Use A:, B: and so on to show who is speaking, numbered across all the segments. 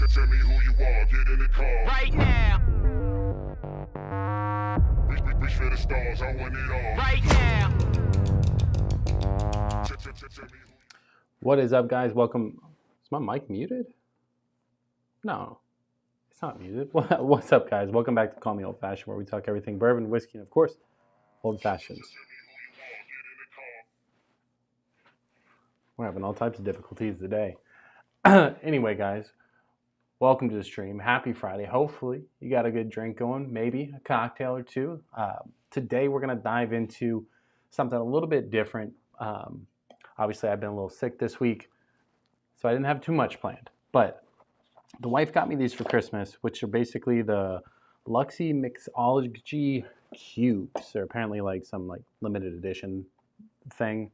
A: Tell me who you are, get in the car.
B: Right now.
A: Reach for the stars, I want it all.
B: Right now.
A: Tell me who.
C: What is up, guys? Welcome. Is my mic muted? No, it's not muted. What's up, guys? Welcome back to Call Me Old Fashioned, where we talk everything bourbon, whiskey, and of course, old fashions. We're having all types of difficulties today. Anyway, guys, welcome to the stream. Happy Friday. Hopefully, you got a good drink going, maybe a cocktail or two. Today, we're going to dive into something a little bit different. Obviously, I've been a little sick this week, so I didn't have too much planned. But the wife got me these for Christmas, which are basically the Luxy Mixology cubes. They're apparently like some like limited edition thing.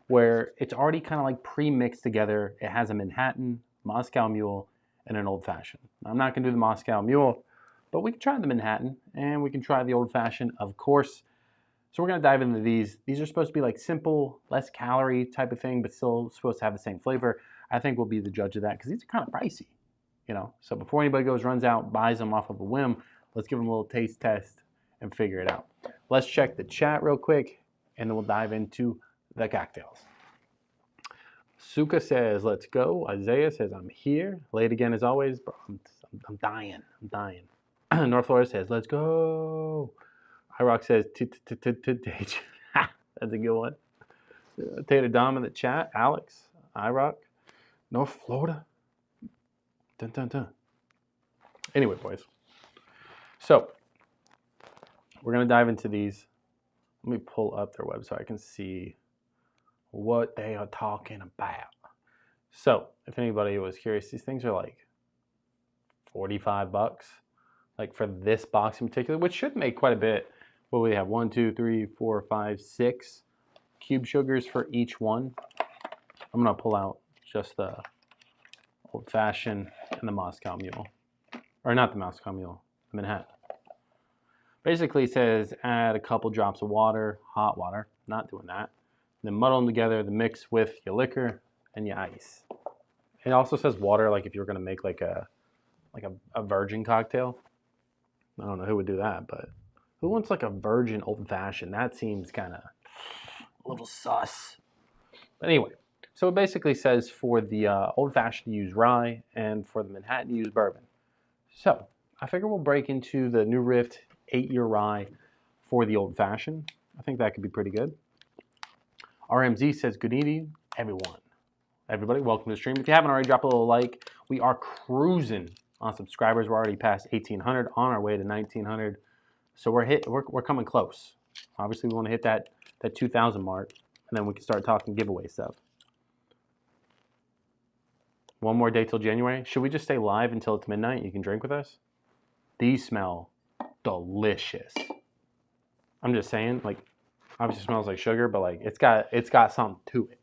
C: Where it's already kind of like pre-mixed together. It has a Manhattan, Moscow Mule, and an Old Fashioned. I'm not going to do the Moscow Mule, but we can try the Manhattan, and we can try the Old Fashioned, of course. So we're going to dive into these. These are supposed to be like simple, less calorie type of thing, but still supposed to have the same flavor. I think we'll be the judge of that, because these are kind of pricey, you know. So before anybody runs out, buys them off of a whim, let's give them a little taste test and figure it out. Let's check the chat real quick, and then we'll dive into the cocktails. Suka says, let's go. Isaiah says, I'm here. Late again as always. Bro, I'm dying. North Florida says, let's go. iRock says, that's a good one. Tater Dom in the chat. Alex, iRock, North Florida. Dun, dun, dun. Anyway, boys. So, we're going to dive into these. Let me pull up their website so I can see what they are talking about. So, if anybody was curious, these things are like $45, like for this box in particular, which should make quite a bit. What we have 1, 2, 3, 4, 5, 6 cube sugars for each one. I'm gonna pull out just the Old Fashioned and the Moscow Mule, or not the Moscow Mule, the Manhattan. Basically, it says add a couple drops of water, hot water. Not doing that. Then muddle them together, the mix with your liquor and your ice. It also says water, like if you were gonna make like a virgin cocktail. I don't know who would do that, but who wants like a virgin Old Fashioned? That seems kind of a little sus. But anyway, so it basically says for the Old Fashioned to use rye, and for the Manhattan to use bourbon. So I figure we'll break into the New Rift 8-year rye for the Old Fashioned. I think that could be pretty good. RMZ says, good evening, everyone. Everybody, welcome to the stream. If you haven't already, drop a little like. We are cruising on subscribers. We're already past 1,800, on our way to 1,900. So we're coming close. Obviously, we want to hit that 2,000 mark, and then we can start talking giveaway stuff. One more day till January. Should we just stay live until it's midnight? You can drink with us. These smell delicious. I'm just saying, like, obviously smells like sugar, but like it's got something to it.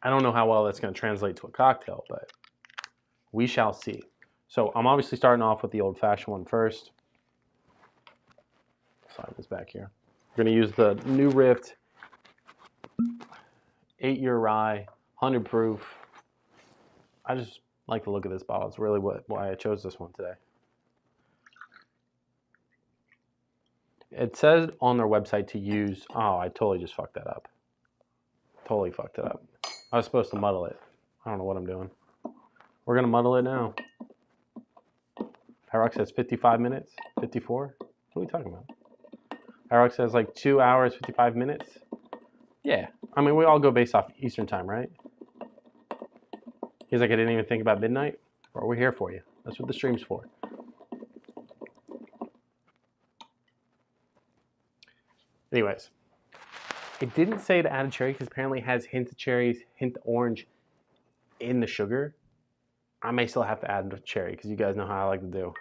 C: I don't know how well that's going to translate to a cocktail, but we shall see. So I'm obviously starting off with the Old Fashioned one first. Slide this back here. We're going to use the New Rift 8-year rye, 100 proof. I just like the look of this bottle. It's really why I chose this one today. It says on their website to use, oh, I totally just fucked that up. Totally fucked it up. I was supposed to muddle it. I don't know what I'm doing. We're going to muddle it now. iRock says 55 minutes, 54. What are we talking about? iRock says like 2 hours, 55 minutes. Yeah. I mean, we all go based off Eastern time, right? He's like, I didn't even think about midnight. Well, we're here for you. That's what the stream's for. Anyways, it didn't say to add a cherry because apparently it has hint of cherries, hint of orange in the sugar. I may still have to add the cherry because you guys know how I like to do.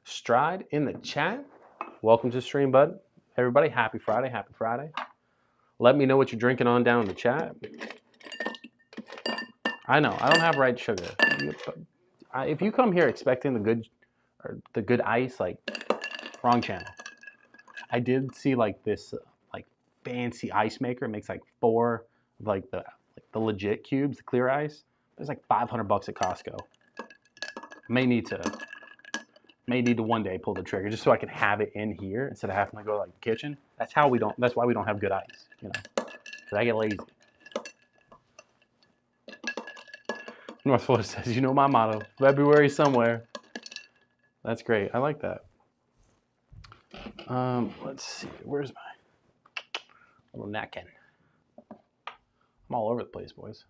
C: Stride in the chat. Welcome to the stream, bud. Everybody, happy Friday, happy Friday. Let me know what you're drinking on down in the chat. I know, I don't have right sugar. If you come here expecting the good ice, like, wrong channel. I did see like this like fancy ice maker. It makes like 4 of like the the legit cubes, the clear ice, there's like $500 at Costco. May need to one day pull the trigger just so I can have it in here instead of having to go to like the kitchen. That's why we don't have good ice, you know, because I get lazy. North Florida says, you know my motto, February somewhere. That's great. I like that. Let's see. Where's my little napkin? I'm all over the place, boys.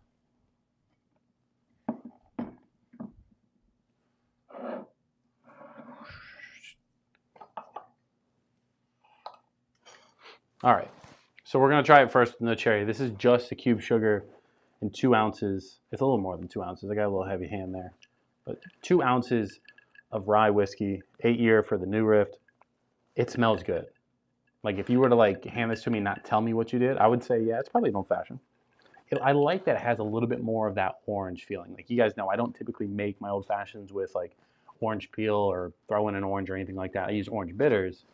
C: All right. So we're going to try it first in the cherry. This is just a cube sugar and 2 ounces. It's a little more than 2 ounces. I got a little heavy hand there. But 2 ounces of rye whiskey, 8-year for the new Rift. It smells good. Like if you were to like hand this to me and not tell me what you did, I would say, yeah, it's probably an old fashioned. I like that it has a little bit more of that orange feeling. Like you guys know, I don't typically make my old fashions with like orange peel or throw in an orange or anything like that. I use orange bitters.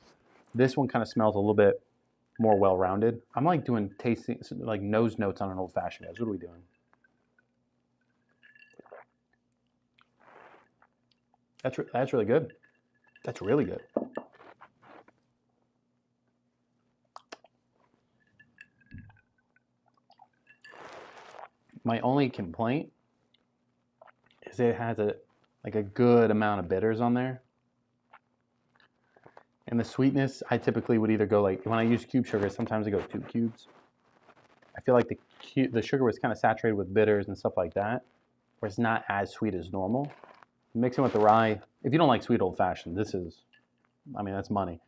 C: This one kind of smells a little bit more well-rounded. I'm like doing tasting, like nose notes on an old fashioned, guys. What are we doing? That's really good. That's really good. My only complaint is it has a good amount of bitters on there. And the sweetness, I typically would either go like, when I use cube sugar, sometimes I go 2 cubes. I feel like the sugar was kind of saturated with bitters and stuff like that, where it's not as sweet as normal. Mixing with the rye, if you don't like sweet old fashioned, this is, I mean, that's money.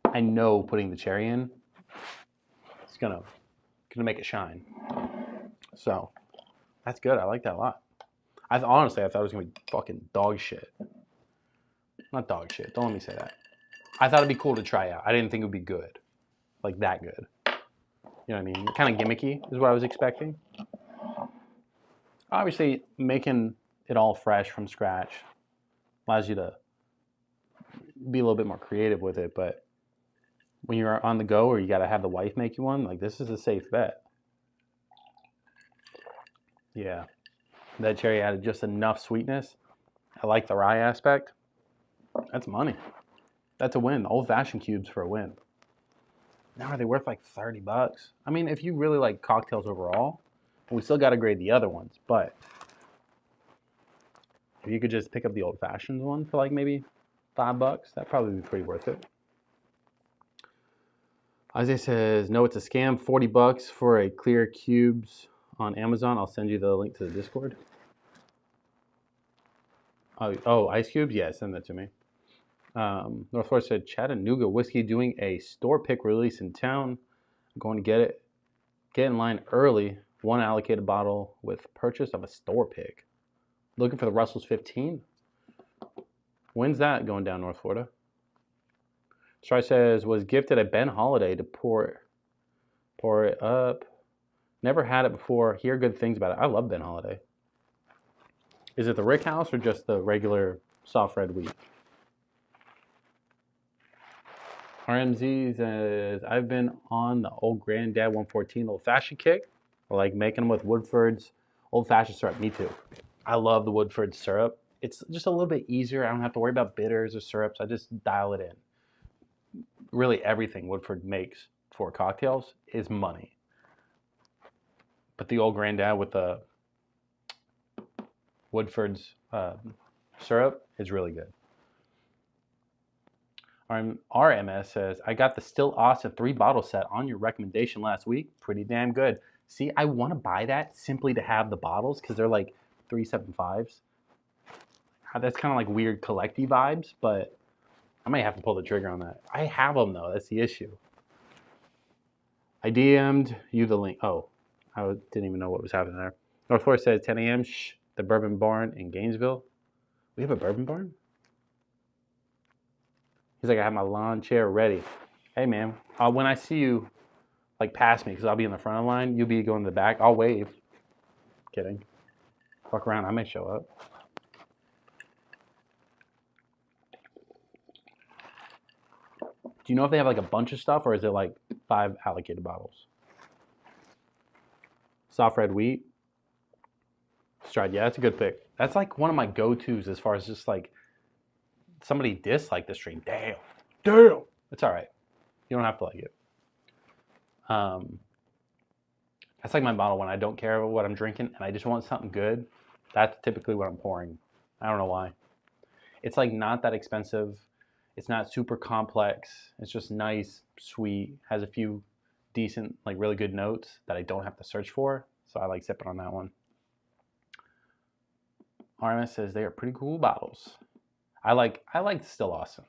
C: I know putting the cherry in, it's gonna make it shine. So that's good. I like that a lot. Honestly, I thought it was gonna be fucking dog shit. Not dog shit. Don't let me say that. I thought it'd be cool to try out. I didn't think it would be good, like that good. You know what I mean? Kind of gimmicky is what I was expecting. Obviously, making it all fresh from scratch allows you to be a little bit more creative with it. But when you're on the go or you got to have the wife make you one, like this is a safe bet. Yeah, that cherry added just enough sweetness. I like the rye aspect. That's money. That's a win. Old-fashioned cubes for a win. Now are they worth like $30? I mean, if you really like cocktails overall, we still got to grade the other ones. But if you could just pick up the old-fashioned one for like maybe $5, that'd probably be pretty worth it. Isaiah says, no, it's a scam. $40 for a clear cubes on Amazon. I'll send you the link to the Discord. Oh, ice cubes? Yeah, send that to me. North Florida said, Chattanooga whiskey doing a store pick release in town. I'm going to get it. Get in line early. 1 allocated bottle with purchase of a store pick. Looking for the Russell's 15. When's that going down, North Florida? Stry says, was gifted a Ben Holiday to pour it up. Never had it before. Hear good things about it. I love Ben Holiday. Is it the Rick House or just the regular soft red wheat? RMZ says, I've been on the old Granddad 114 old-fashioned kick. I like making them with Woodford's old-fashioned syrup. Me too. I love the Woodford syrup. It's just a little bit easier. I don't have to worry about bitters or syrups. I just dial it in. Really everything Woodford makes for cocktails is money. But the old Granddad with the Woodford's syrup is really good. RMS says, I got the Still Austin 3-bottle set on your recommendation last week. Pretty damn good. See, I want to buy that simply to have the bottles because they're like 375s. That's kind of like weird collecty vibes, but I might have to pull the trigger on that. I have them though. That's the issue. I DM'd you the link. Oh, I didn't even know what was happening there. North Florida says 10 a.m. Shh, the Bourbon Barn in Gainesville. We have a Bourbon Barn? He's like, I have my lawn chair ready. Hey, man, when I see you, like, pass me, because I'll be in the front of the line, you'll be going to the back, I'll wave. Kidding. Fuck around, I may show up. Do you know if they have, like, a bunch of stuff, or is it, like, 5 allocated bottles? Soft red wheat. Stride, yeah, that's a good pick. That's like one of my go-tos as far as just like somebody disliked the stream. Damn. It's all right. You don't have to like it. That's like my bottle when I don't care about what I'm drinking and I just want something good. That's typically what I'm pouring. I don't know why. It's like not that expensive. It's not super complex. It's just nice, sweet, has a few decent, like really good notes that I don't have to search for. So I like sipping on that one. RMS says they are pretty cool bottles. I like Still Austin,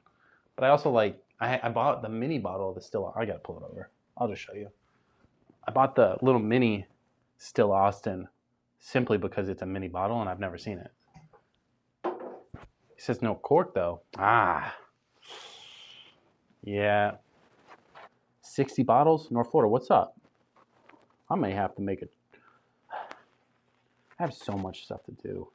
C: but I also like I bought the mini bottle of the Still. I gotta pull it over. I'll just show you. I bought the little mini Still Austin simply because it's a mini bottle and I've never seen it. He says no cork though. Yeah. 60 bottles, North Florida. What's up? I may have to make it. I have so much stuff to do.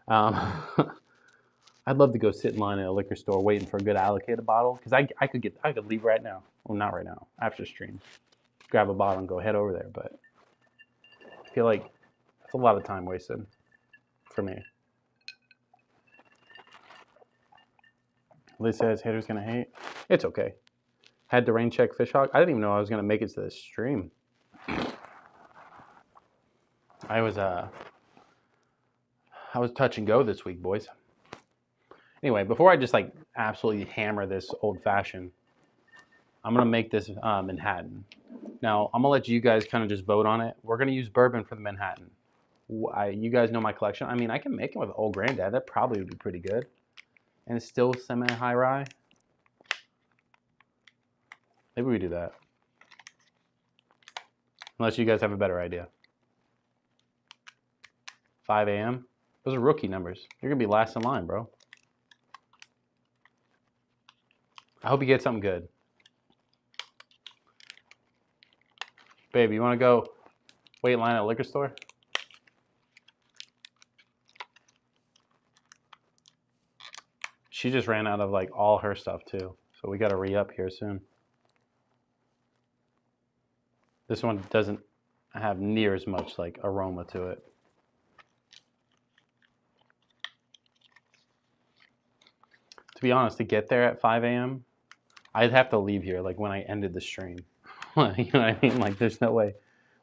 C: I'd love to go sit in line at a liquor store waiting for a good allocated bottle because I could leave right now. Well, not right now. After stream, grab a bottle and go head over there. But I feel like that's a lot of time wasted for me. Liz says haters gonna hate. It's okay. Had to rain check Fishhawk. I didn't even know I was gonna make it to this stream. I was touch and go this week, boys. Anyway, before I just like absolutely hammer this old fashioned, I'm gonna make this Manhattan. Now I'm gonna let you guys kind of just vote on it. We're gonna use bourbon for the Manhattan. You guys know my collection. I mean, I can make it with Old Granddad. That probably would be pretty good. And it's still semi-high rye. Maybe we do that. Unless you guys have a better idea. 5 a.m. Those are rookie numbers. You're gonna be last in line, bro. I hope you get something good. Babe, you wanna go wait in line at a liquor store? She just ran out of like all her stuff too. So we gotta re-up here soon. This one doesn't have near as much like aroma to it. To be honest, to get there at 5 a.m., I'd have to leave here like when I ended the stream. You know what I mean? Like there's no way.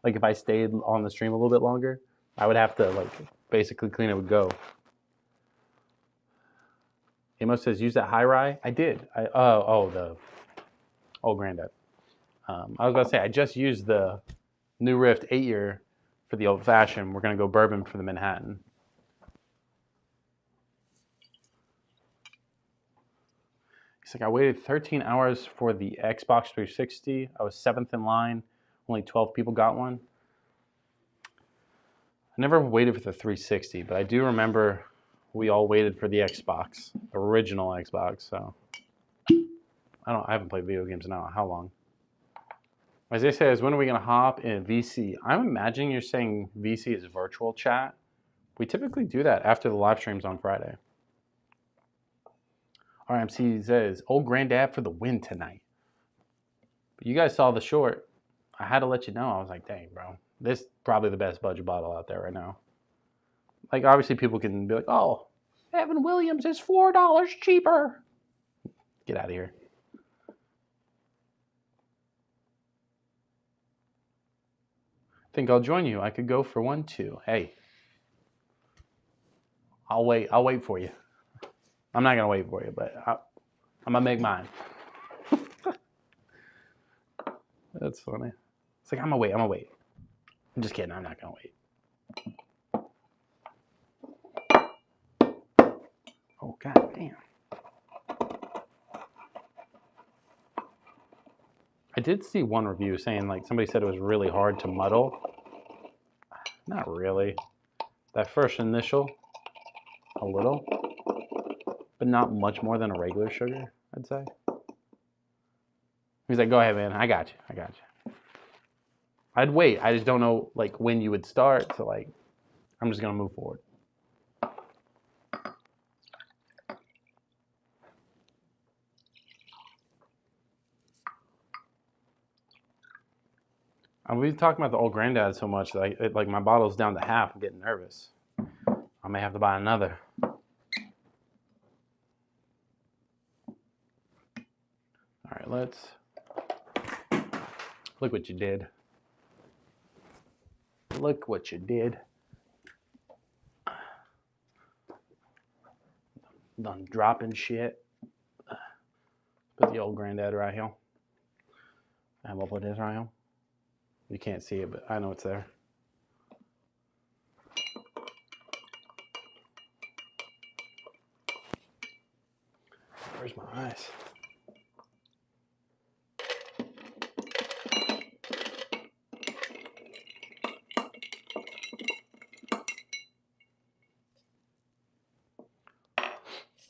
C: Like if I stayed on the stream a little bit longer, I would have to like basically clean it with go. Amo says use that high rye. I did. The Old Granddad. I was about to say I just used the New Rift 8-year for the old fashioned. We're gonna go bourbon for the Manhattan. He's like, I waited 13 hours for the Xbox 360. I was 7th in line. Only 12 people got one. I never waited for the 360, but I do remember we all waited for the Xbox, the original Xbox. So I haven't played video games in how long. Isaiah says, when are we gonna hop in VC? I'm imagining you're saying VC is virtual chat. We typically do that after the live streams on Friday. RMC says, Old Granddad for the win tonight. But you guys saw the short. I had to let you know. I was like, dang, bro. This is probably the best budget bottle out there right now. Like, obviously, people can be like, oh, Evan Williams is $4 cheaper. Get out of here. Think I'll join you. I could go for one, too. Hey. I'll wait. I'll wait for you. I'm not going to wait for you, but I'm going to make mine. That's funny. It's like, I'm going to wait. I'm just kidding. I'm not going to wait. Oh, god damn. I did see one review saying, like, somebody said it was really hard to muddle. Not really. That first initial, a little. But not much more than a regular sugar, I'd say. He's like, go ahead, man. I got you. I'd wait. I just don't know, like, when you would start. So, like, I'm just going to move forward. We've been talking about the Old Granddad so much that like my bottle's down to half. I'm getting nervous. I may have to buy another. All right, let's look what you did. Look what you did. Done dropping shit. Put the old granddad right here. And we'll put this right here. You can't see it, but I know it's there. Where's my eyes?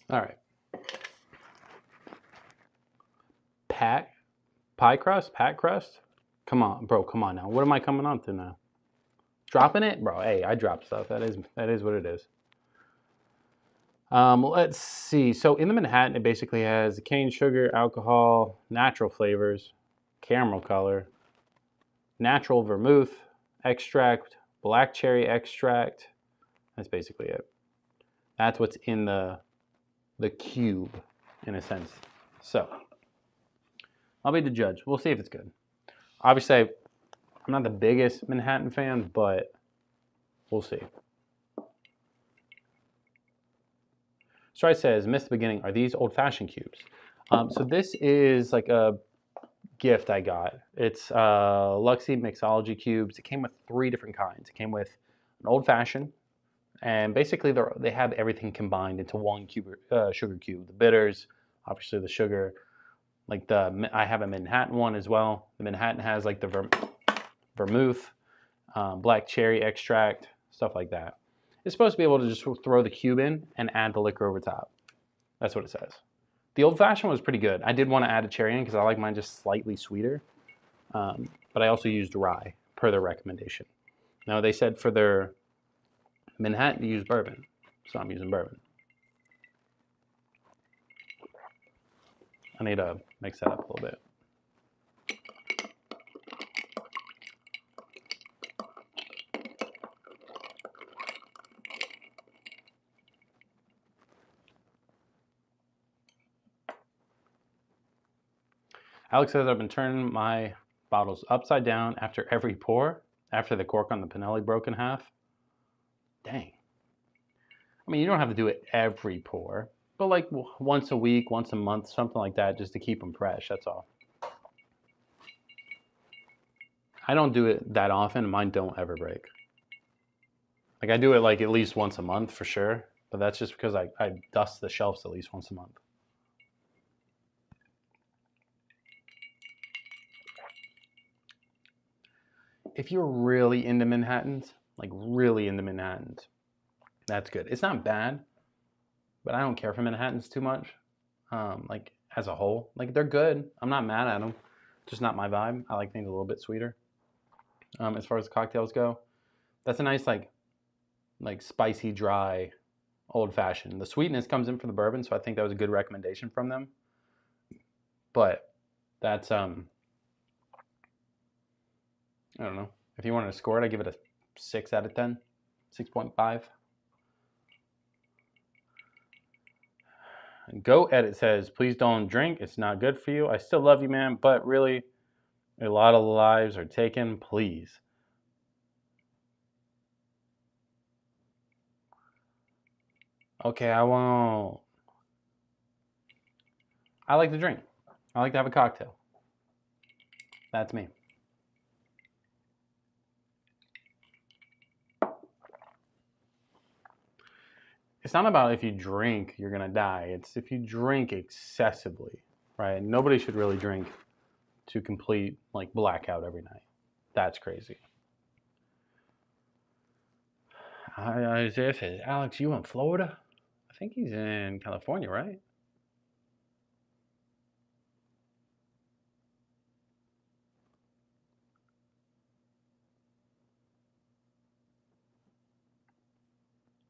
C: All right. Pie crust? Pat crust? Come on, bro, come on now. What am I coming on to now? Dropping it? Bro, hey, I drop stuff. That is what it is. Let's see. So in the Manhattan, it basically has cane sugar, alcohol, natural flavors, caramel color, natural vermouth, extract, black cherry extract. That's basically it. That's what's in the cube, in a sense. So I'll be the judge. We'll see if it's good. Obviously, I'm not the biggest Manhattan fan, but we'll see. Stride says, missed the beginning. Are these old-fashioned cubes? So this is like a gift I got. It's Luxy Mixology cubes. It came with 3 different kinds. It came with an old-fashioned, and basically they have everything combined into one sugar cube. The bitters, obviously the sugar. Like I have a Manhattan one as well. The Manhattan has like the vermouth, black cherry extract, stuff like that. It's supposed to be able to just throw the cube in and add the liquor over top. That's what it says. The old-fashioned was pretty good. I did want to add a cherry in because I like mine just slightly sweeter. But I also used rye per their recommendation. Now they said for their Manhattan to use bourbon, so I'm using bourbon. I need to mix that up a little bit. Alex says I've been turning my bottles upside down after every pour, after the cork on the Pinelli broke in half. Dang. I mean, you don't have to do it every pour, but like once a week, once a month, something like that, just to keep them fresh, that's all. I don't do it that often. Mine don't ever break. Like I do it like at least once a month for sure, but that's just because I dust the shelves at least once a month. If you're really into Manhattans, like really into Manhattans, that's good. It's not bad, but I don't care for Manhattans too much. Like as a whole, like they're good. I'm not mad at them. Just not my vibe. I like things a little bit sweeter. As far as cocktails go, that's a nice like spicy, dry, old fashioned. The sweetness comes in from the bourbon, so I think that was a good recommendation from them. But that's I don't know. If you wanted to score it, I give it a 6 out of 10, 6.5. Go Edit says, please don't drink. It's not good for you. I still love you, man, but really, a lot of lives are taken. Please. Okay, I won't. I like to drink. I like to have a cocktail. That's me. It's not about if you drink, you're going to die. It's if you drink excessively, right? Nobody should really drink to complete like blackout every night. That's crazy. Isaiah says, Alex, you in Florida? I think he's in California, right?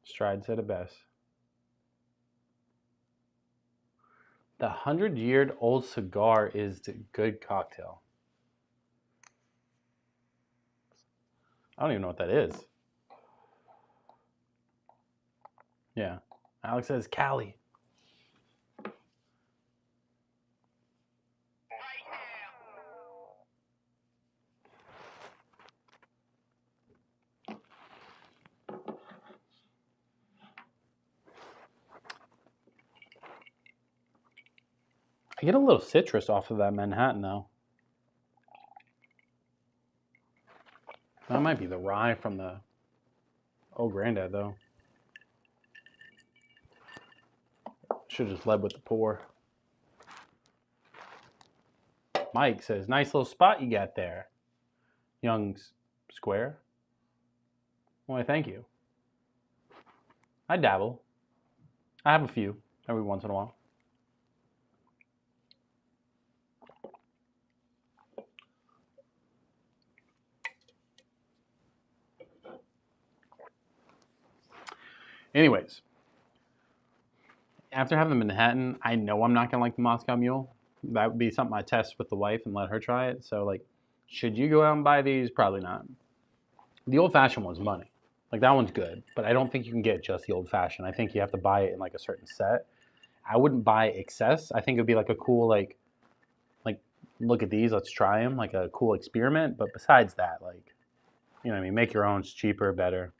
C: Stride said it best. The 100-year-old cigar is the good cocktail. I don't even know what that is. Yeah. Alex says Cali. I get a little citrus off of that Manhattan, though. That might be the rye from the Old Granddad, though. Should have just led with the pour. Mike says, nice little spot you got there. Young Square. Why, thank you. I dabble. I have a few every once in a while. Anyways, after having the Manhattan, I know I'm not going to like the Moscow Mule. That would be something I test with the wife and let her try it. So, like, should you go out and buy these? Probably not. The old-fashioned one's money. Like, that one's good. But I don't think you can get just the old-fashioned. I think you have to buy it in, like, a certain set. I wouldn't buy excess. I think it would be, like, a cool, like, look at these. Let's try them. Like, a cool experiment. But besides that, like, you know what I mean? Make your own. It's cheaper, better.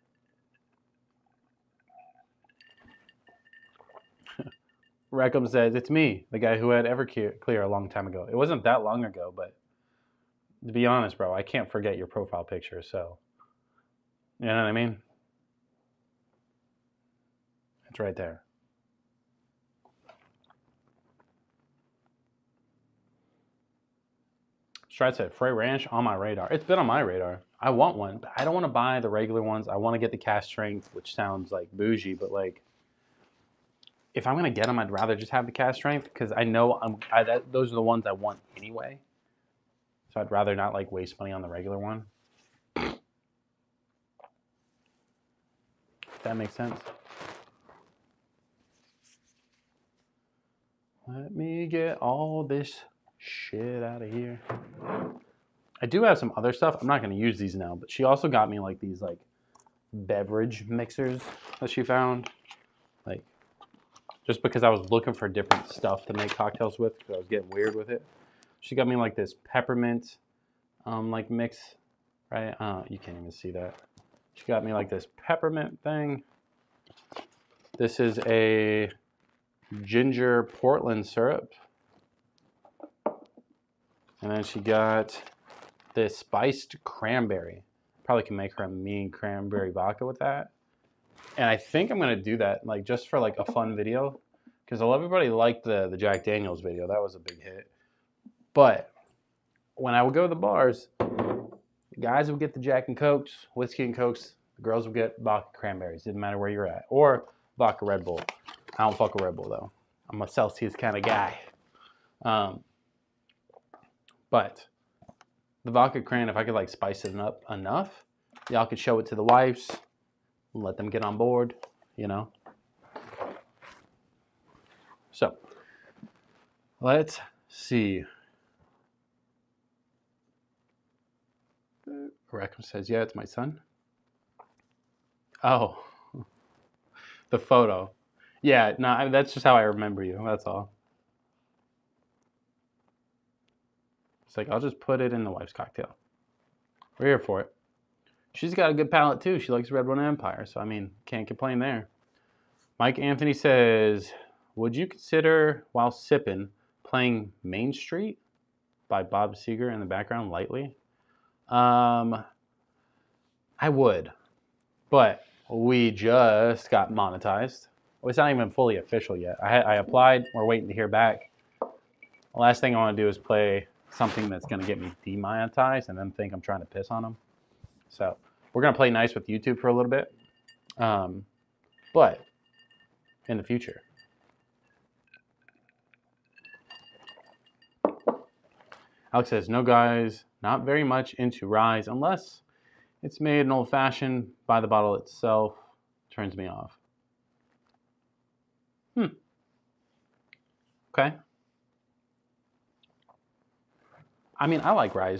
C: Reckham says, it's me, the guy who had Everclear a long time ago. It wasn't that long ago, but to be honest, bro, I can't forget your profile picture, so you know what I mean? It's right there. Strat said, Frey Ranch on my radar. It's been on my radar. I want one, but I don't want to buy the regular ones. I want to get the cast strength, which sounds like bougie, but like, if I'm going to get them, I'd rather just have the cast strength because I know those are the ones I want anyway. So I'd rather not like waste money on the regular one. If that makes sense. Let me get all this shit out of here. I do have some other stuff. I'm not going to use these now, but she also got me like these like beverage mixers that she found. Like, just because I was looking for different stuff to make cocktails with because I was getting weird with it. She got me like this peppermint like mix, right? You can't even see that. She got me like this peppermint thing. This is a ginger Portland syrup. And then she got this spiced cranberry. Probably can make her a mean cranberry vodka with that. And I think I'm going to do that like just for like a fun video. Because everybody liked the Jack Daniels video. That was a big hit. But when I would go to the bars, the guys would get the Jack and Cokes, whiskey and Cokes. The girls would get vodka cranberries. Didn't matter where you're at. Or vodka Red Bull. I don't fuck with Red Bull though. I'm a Celsius kind of guy. But the vodka cran, if I could like spice it up enough, y'all could show it to the wives and let them get on board, you know. So let's see. Reckham says, yeah, it's my son. Oh, the photo. Yeah, no, that's just how I remember you. That's all. It's like, I'll just put it in the wife's cocktail. We're here for it. She's got a good palate too. She likes Red One Empire. So, I mean, can't complain there. Mike Anthony says, would you consider, while sipping, playing Main Street by Bob Seger in the background lightly? I would. But we just got monetized. It's not even fully official yet. I applied. We're waiting to hear back. The last thing I want to do is play something that's going to get me demonetized and then think I'm trying to piss on them. So we're going to play nice with YouTube for a little bit. But in the future. Alex says, no guys, not very much into rye unless it's made an old-fashioned by the bottle itself. Turns me off. Okay. I mean, I like rye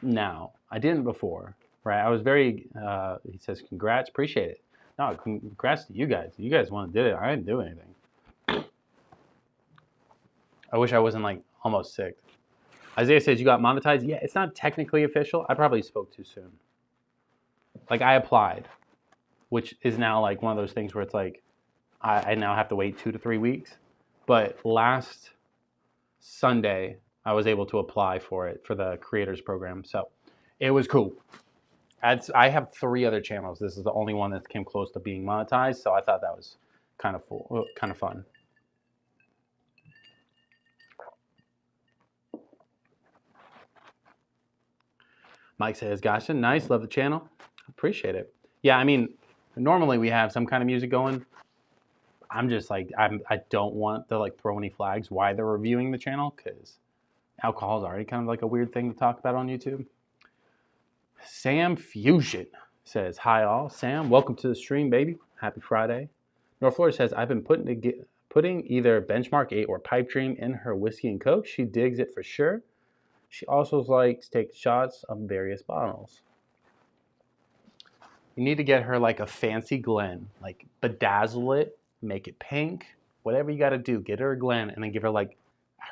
C: now. I didn't before, right? I was very, he says, congrats, appreciate it. No, congrats to you guys. You guys went and did it. I didn't do anything. I wish I wasn't like almost sick. Isaiah says you got monetized. Yeah, it's not technically official. I probably spoke too soon. Like I applied, which is now like one of those things where it's like I now have to wait 2 to 3 weeks. But last Sunday, I was able to apply for it for the creators program. So it was cool. I have 3 other channels. This is the only one that came close to being monetized. So I thought that was kind of fun. Mike says, "Gotcha, nice, love the channel, appreciate it." Yeah, I mean, normally we have some kind of music going. I'm just like I don't want to like throw any flags why they're reviewing the channel because alcohol is already kind of like a weird thing to talk about on YouTube. Sam Fusion says, "Hi all, Sam, welcome to the stream, baby. Happy Friday." North Florida says, "I've been putting either Benchmark 8 or Pipe Dream in her whiskey and coke. She digs it for sure. She also likes to take shots of various bottles." You need to get her like a fancy Glen, like bedazzle it, make it pink, whatever you got to do. Get her a Glen and then give her like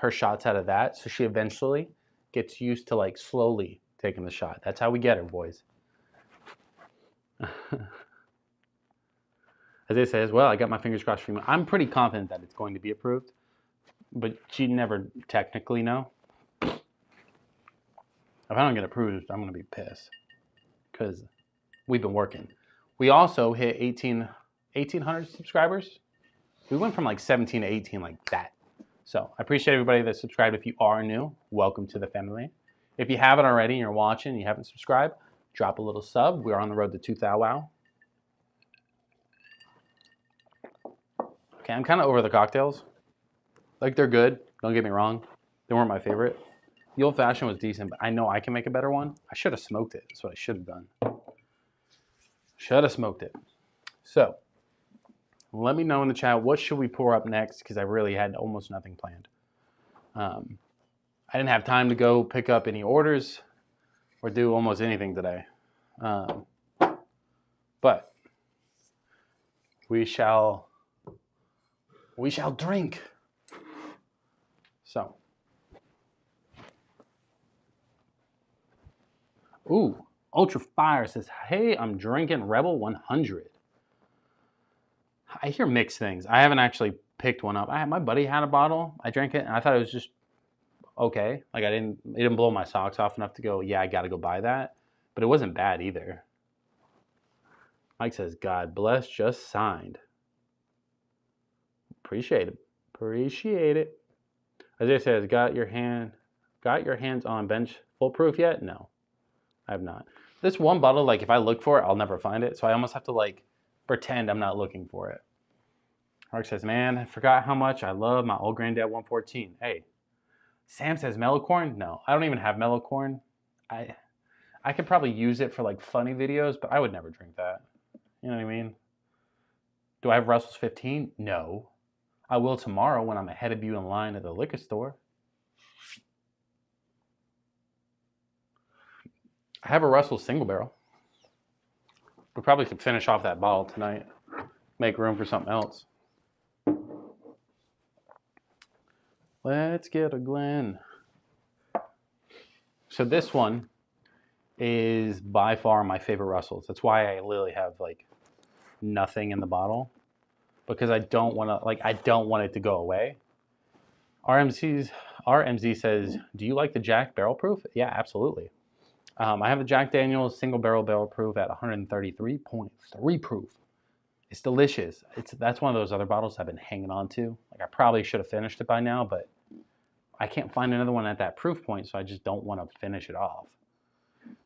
C: her shots out of that, so she eventually gets used to like slowly taking the shot. That's how we get her, boys. As they say as well, I got my fingers crossed for you. I'm pretty confident that it's going to be approved, but you never technically know. If I don't get approved, I'm going to be pissed because we've been working. We also hit 1,800 subscribers. We went from like 17 to 18 like that. So I appreciate everybody that subscribed. If you are new, welcome to the family. If you haven't already and you're watching and you haven't subscribed, drop a little sub. We're on the road to 2,000 wow. Okay, I'm kind of over the cocktails. Like they're good, don't get me wrong. They weren't my favorite. The old fashioned was decent, but I know I can make a better one. I should have smoked it. That's what I should have done. Should have smoked it. So, let me know in the chat, what should we pour up next? Because I really had almost nothing planned. I didn't have time to go pick up any orders or do almost anything today. But we shall drink. So. Ooh, Ultra Fire says, "Hey, I'm drinking Rebel 100. I hear mixed things. I haven't actually picked one up. My buddy had a bottle. I drank it, and I thought it was just okay. Like it didn't blow my socks off enough to go, yeah, I got to go buy that. But it wasn't bad either." Mike says, "God bless, just signed." Appreciate it. Isaiah says, got your hands on bench foolproof yet? No. I have not. This one bottle, like if I look for it, I'll never find it. So I almost have to like pretend I'm not looking for it. Mark says, "Man, I forgot how much I love my old granddad 114. Hey, Sam says, "Mellow corn?" No, I don't even have mellow corn. I could probably use it for like funny videos, but I would never drink that. You know what I mean? Do I have Russell's 15? No. I will tomorrow when I'm ahead of you in line at the liquor store. I have a Russell single barrel. We probably could finish off that bottle tonight. Make room for something else. Let's get a Glen. So this one is by far my favorite Russells. That's why I literally have like nothing in the bottle, because I don't want it to go away. RMZ says, "Do you like the Jack barrel proof?" Yeah, absolutely. I have the Jack Daniel's single barrel proof at 133.3 proof. It's delicious. That's one of those other bottles I've been hanging on to. Like I probably should have finished it by now, but I can't find another one at that proof point, so I just don't want to finish it off.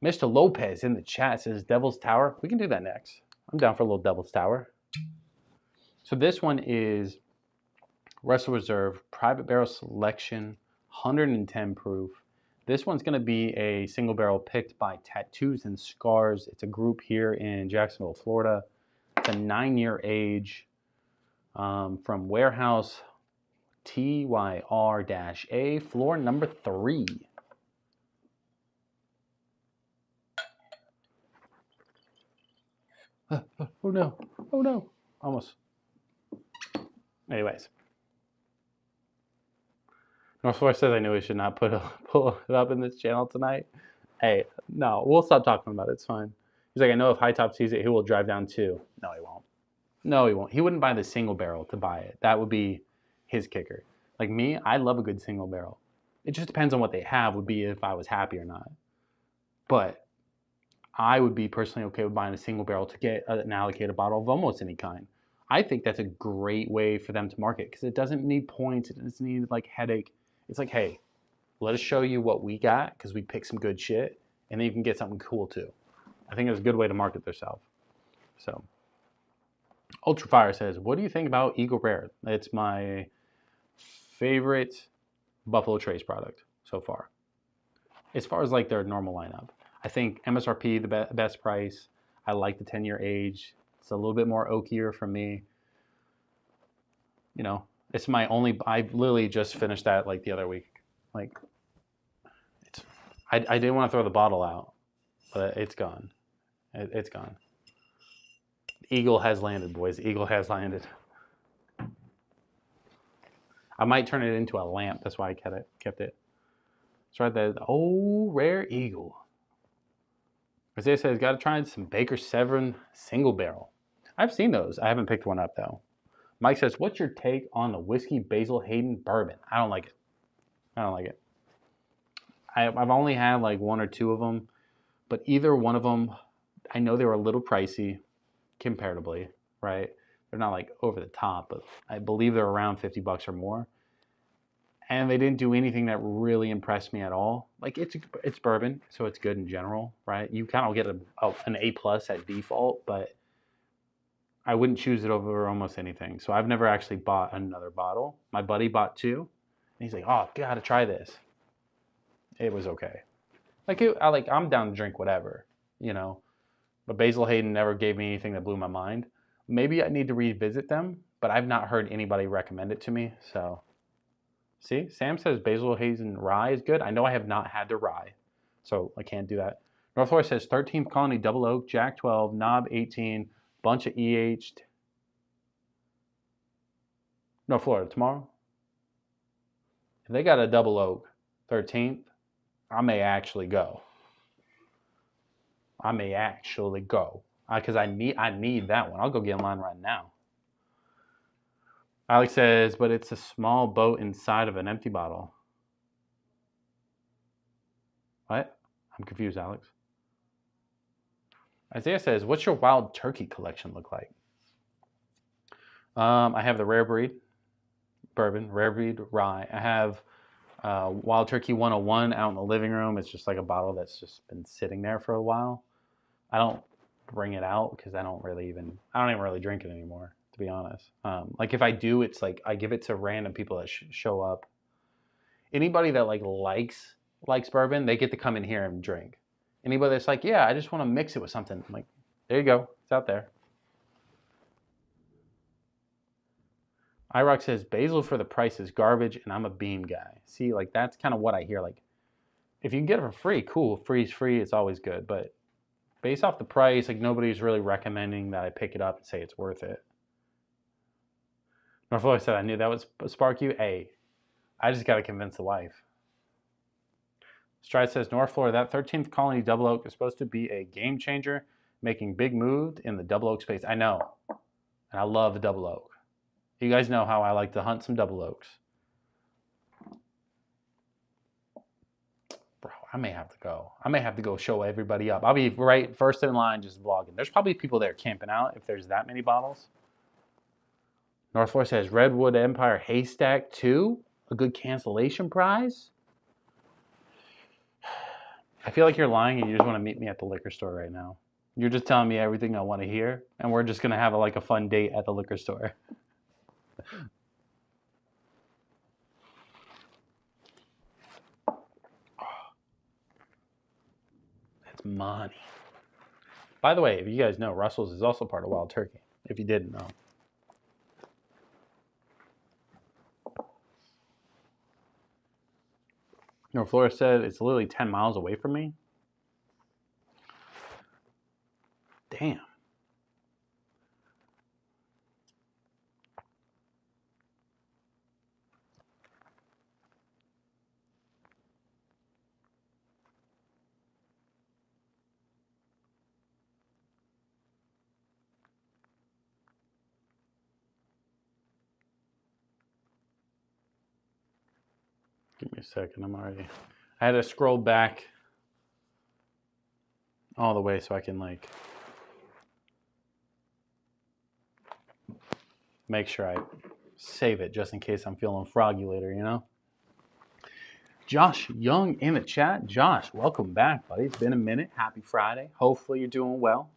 C: Mr. Lopez in the chat says, "Devil's Tower." We can do that next. I'm down for a little Devil's Tower. So this one is Russell Reserve Private Barrel Selection, 110 proof. This one's going to be a single barrel picked by Tattoos and Scars. It's a group here in Jacksonville, Florida. It's a 9-year age from Warehouse TYR-A, floor number 3. Oh no. Oh no, almost. Anyways. Northwest says I knew we should not pull it up in this channel tonight. Hey, no, we'll stop talking about it. It's fine. He's like, I know if High Top sees it, he will drive down too. No, he won't. No, he won't. He wouldn't buy the single barrel to buy it. That would be his kicker. Like me, I love a good single barrel. It just depends on what they have, would be if I was happy or not. But I would be personally okay with buying a single barrel to get an allocated bottle of almost any kind. I think that's a great way for them to market because it doesn't need points. It doesn't need like headache. It's like, hey, let us show you what we got because we picked some good shit, and then you can get something cool too. I think it's a good way to market themselves. So, Ultrafire says, what do you think about Eagle Rare? It's my favorite Buffalo Trace product so far. As far as like their normal lineup, I think MSRP the best price. I like the 10-year age. It's a little bit more oakier for me. You know, it's my only. I literally just finished that like the other week. Like, it's. I didn't want to throw the bottle out, but it's gone. It's gone. Eagle has landed, boys. Eagle has landed. I might turn it into a lamp. That's why I kept it. It's right there. Oh, rare Eagle. Isaiah says, got to try some Baker 7 single barrel. I've seen those. I haven't picked one up, though. Mike says, what's your take on the whiskey Basil Hayden bourbon? I don't like it. I don't like it. I've only had like one or two of them, but either one of them, I know they were a little pricey comparatively, right? They're not like over the top, but I believe they're around $50 or more. And they didn't do anything that really impressed me at all. Like it's bourbon, so it's good in general, right? You kind of get an A+ at default, but I wouldn't choose it over almost anything. So I've never actually bought another bottle. My buddy bought two, and he's like, "Oh, gotta try this." It was okay. I'm down to drink whatever, you know. But Basil Hayden never gave me anything that blew my mind. Maybe I need to revisit them, but I've not heard anybody recommend it to me. So, see, Sam says Basil Hayden rye is good. I know I have not had the rye, so I can't do that. Northwest says 13th Colony Double Oak, Jack 12, Knob 18, bunch of EH'd. No, Florida, tomorrow. If they got a Double Oak 13th, I may actually go. Because I need that one. I'll go get in line right now. Alex says, but it's a small boat inside of an empty bottle. What? I'm confused, Alex. Isaiah says, what's your wild turkey collection look like? I have the rare breed bourbon, rare breed rye. I have Wild Turkey 101 out in the living room. It's just like a bottle that's just been sitting there for a while. I don't bring it out because I don't even really drink it anymore, to be honest. Like if I do, it's like I give it to random people that show up. Anybody that likes bourbon, they get to come in here and drink. Anybody that's like, yeah, I just want to mix it with something. I'm like, there you go. It's out there. iRock says, basil for the price is garbage, and I'm a bean guy. See, like that's kind of what I hear. Like, if you can get it for free, cool. Free's free. It's always good. But based off the price, like nobody's really recommending that I pick it up and say it's worth it. Norfolk said, I knew that would spark you. Hey, I just got to convince the wife. Stride says, North Florida, that 13th Colony Double Oak is supposed to be a game changer, making big moves in the Double Oak space. I know. And I love the Double Oak. You guys know how I like to hunt some Double Oaks. Bro, I may have to go. I may have to go show everybody up. I'll be right first in line just vlogging. There's probably people there camping out if there's that many bottles. North Florida says, Redwood Empire Haystack 2? A good cancellation prize? I feel like you're lying and you just want to meet me at the liquor store right now. You're just telling me everything I want to hear, and we're just going to have a fun date at the liquor store. That's money. By the way, if you guys know, Russell's is also part of Wild Turkey, if you didn't know. North Florida said it's literally 10 miles away from me. Damn. Give me a second. I had to scroll back all the way so I can like make sure I save it just in case I'm feeling froggy later, you know? Josh Young in the chat. Josh, welcome back, buddy. It's been a minute. Happy Friday. Hopefully you're doing well.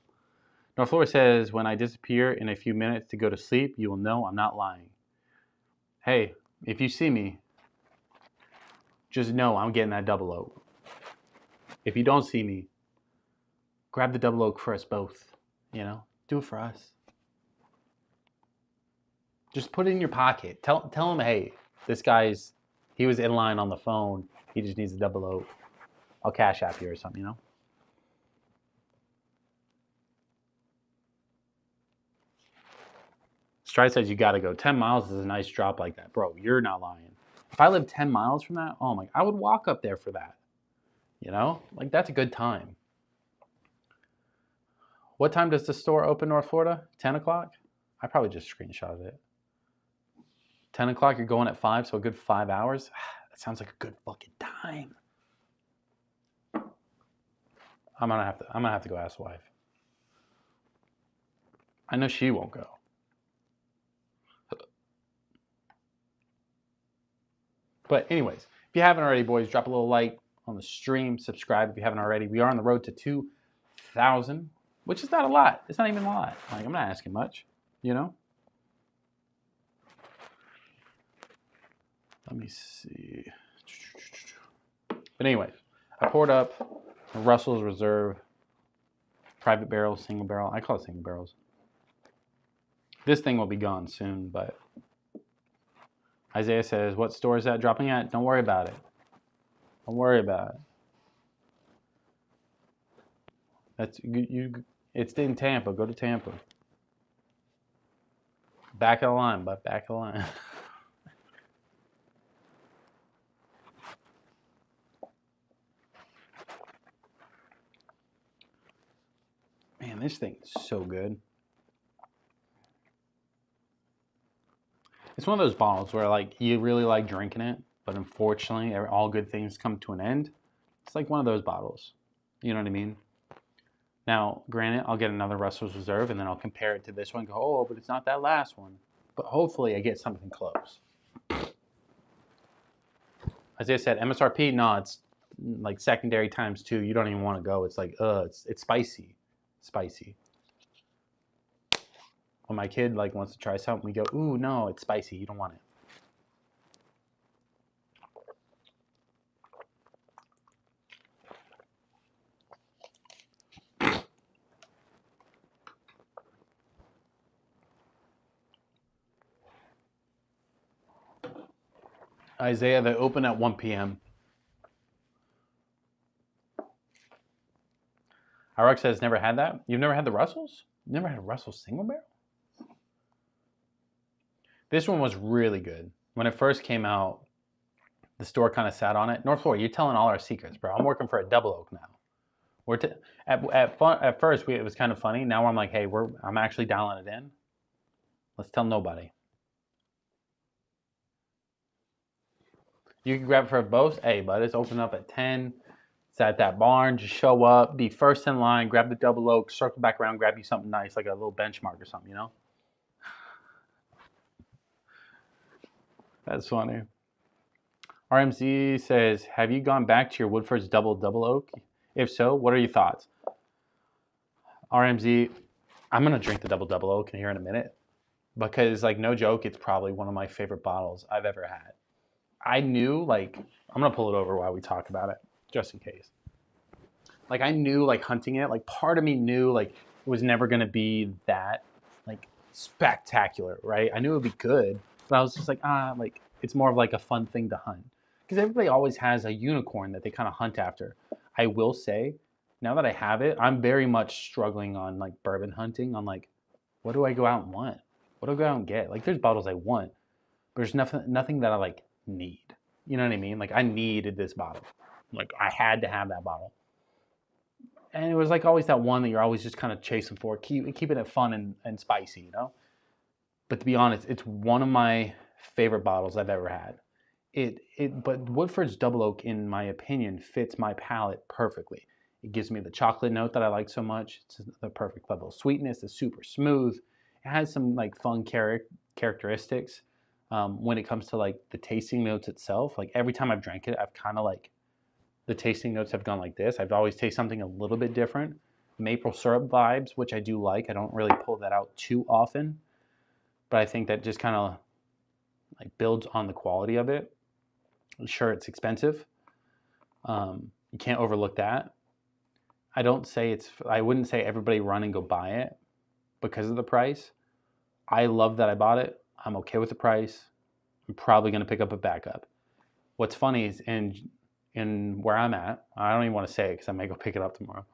C: North Florida says, when I disappear in a few minutes to go to sleep, you will know I'm not lying. Hey, if you see me, just know I'm getting that double oak. If you don't see me, grab the double oak for us both. You know, do it for us. Just put it in your pocket. Tell him, hey, this guy's, he was in line on the phone. He just needs a double oak. I'll cash app you or something, you know? Stride says you got to go. 10 miles is a nice drop like that. Bro, you're not lying. If I lived 10 miles from that, oh my, I would walk up there for that. You know? Like, that's a good time. What time does the store open, North Florida? 10 o'clock? I probably just screenshotted it. 10 o'clock, you're going at 5, so a good 5 hours? That sounds like a good fucking time. I'm gonna have to go ask the wife. I know she won't go. But anyways, if you haven't already, boys, drop a little like on the stream, subscribe if you haven't already. We are on the road to 2,000, which is not a lot. It's not even a lot. Like, I'm not asking much, you know? Let me see. But anyways, I poured up Russell's Reserve private barrel, single barrel. I call it single barrels. This thing will be gone soon, but Isaiah says, what store is that dropping at? Don't worry about it. Don't worry about it. That's it's in Tampa. Go to Tampa. Back of the line, but back of the line. Man, this thing is so good. It's one of those bottles where like you really like drinking it, but unfortunately all good things come to an end. It's like one of those bottles. You know what I mean? Now, granted, I'll get another Russell's Reserve and then I'll compare it to this one and go, oh, but it's not that last one. But hopefully I get something close. As I said, MSRP, no, it's like secondary times 2. You don't even want to go. It's like, it's spicy. Spicy. When my kid like wants to try something, we go, ooh, no, it's spicy. You don't want it. Isaiah, they open at 1 p.m. Iraq says, never had that. You've never had the Russells? Never had a Russell's single barrel? This one was really good. When it first came out, the store kind of sat on it. North Florida, you're telling all our secrets, bro. I'm working for a double oak now. At first, it was kind of funny. Now I'm like, hey, I'm actually dialing it in. Let's tell nobody. You can grab it for both. Hey, bud, it's open up at 10. It's at that barn. Just show up, be first in line, grab the double oak, circle back around, grab you something nice, like a little benchmark or something, you know? That's funny. RMZ says, have you gone back to your Woodford's double oak? If so, what are your thoughts? RMZ, I'm going to drink the double oak in here in a minute because, like, no joke, it's probably one of my favorite bottles I've ever had. I knew, like, I'm going to pull it over while we talk about it, just in case. Like, I knew, like, hunting it, like, part of me knew, like, it was never going to be that, like, spectacular, right? I knew it would be good, but I was just like, like, it's more of, like, a fun thing to hunt. Because everybody always has a unicorn that they kind of hunt after. I will say, now that I have it, I'm very much struggling on, like, bourbon hunting, on, like, what do I go out and want? What do I go out and get? Like, there's bottles I want, but there's nothing that I, like, need. You know what I mean? Like, I needed this bottle. Like, I had to have that bottle. And it was like always that one that you're always just kind of chasing for, keeping it fun and spicy, you know? But to be honest, it's one of my favorite bottles I've ever had. But Woodford's Double Oak, in my opinion, fits my palate perfectly. It gives me the chocolate note that I like so much. It's the perfect level of sweetness. It's super smooth. It has some like fun characteristics. When it comes to like the tasting notes itself, like every time I've drank it, I've kind of like the tasting notes have gone like this. I've always tasted something a little bit different. Maple syrup vibes, which I do like. I don't really pull that out too often, but I think that just kind of like builds on the quality of it. Sure, it's expensive. You can't overlook that. I wouldn't say everybody run and go buy it because of the price. I love that I bought it. I'm okay with the price. I'm probably going to pick up a backup. What's funny is in where I'm at, I don't even want to say it because I may go pick it up tomorrow.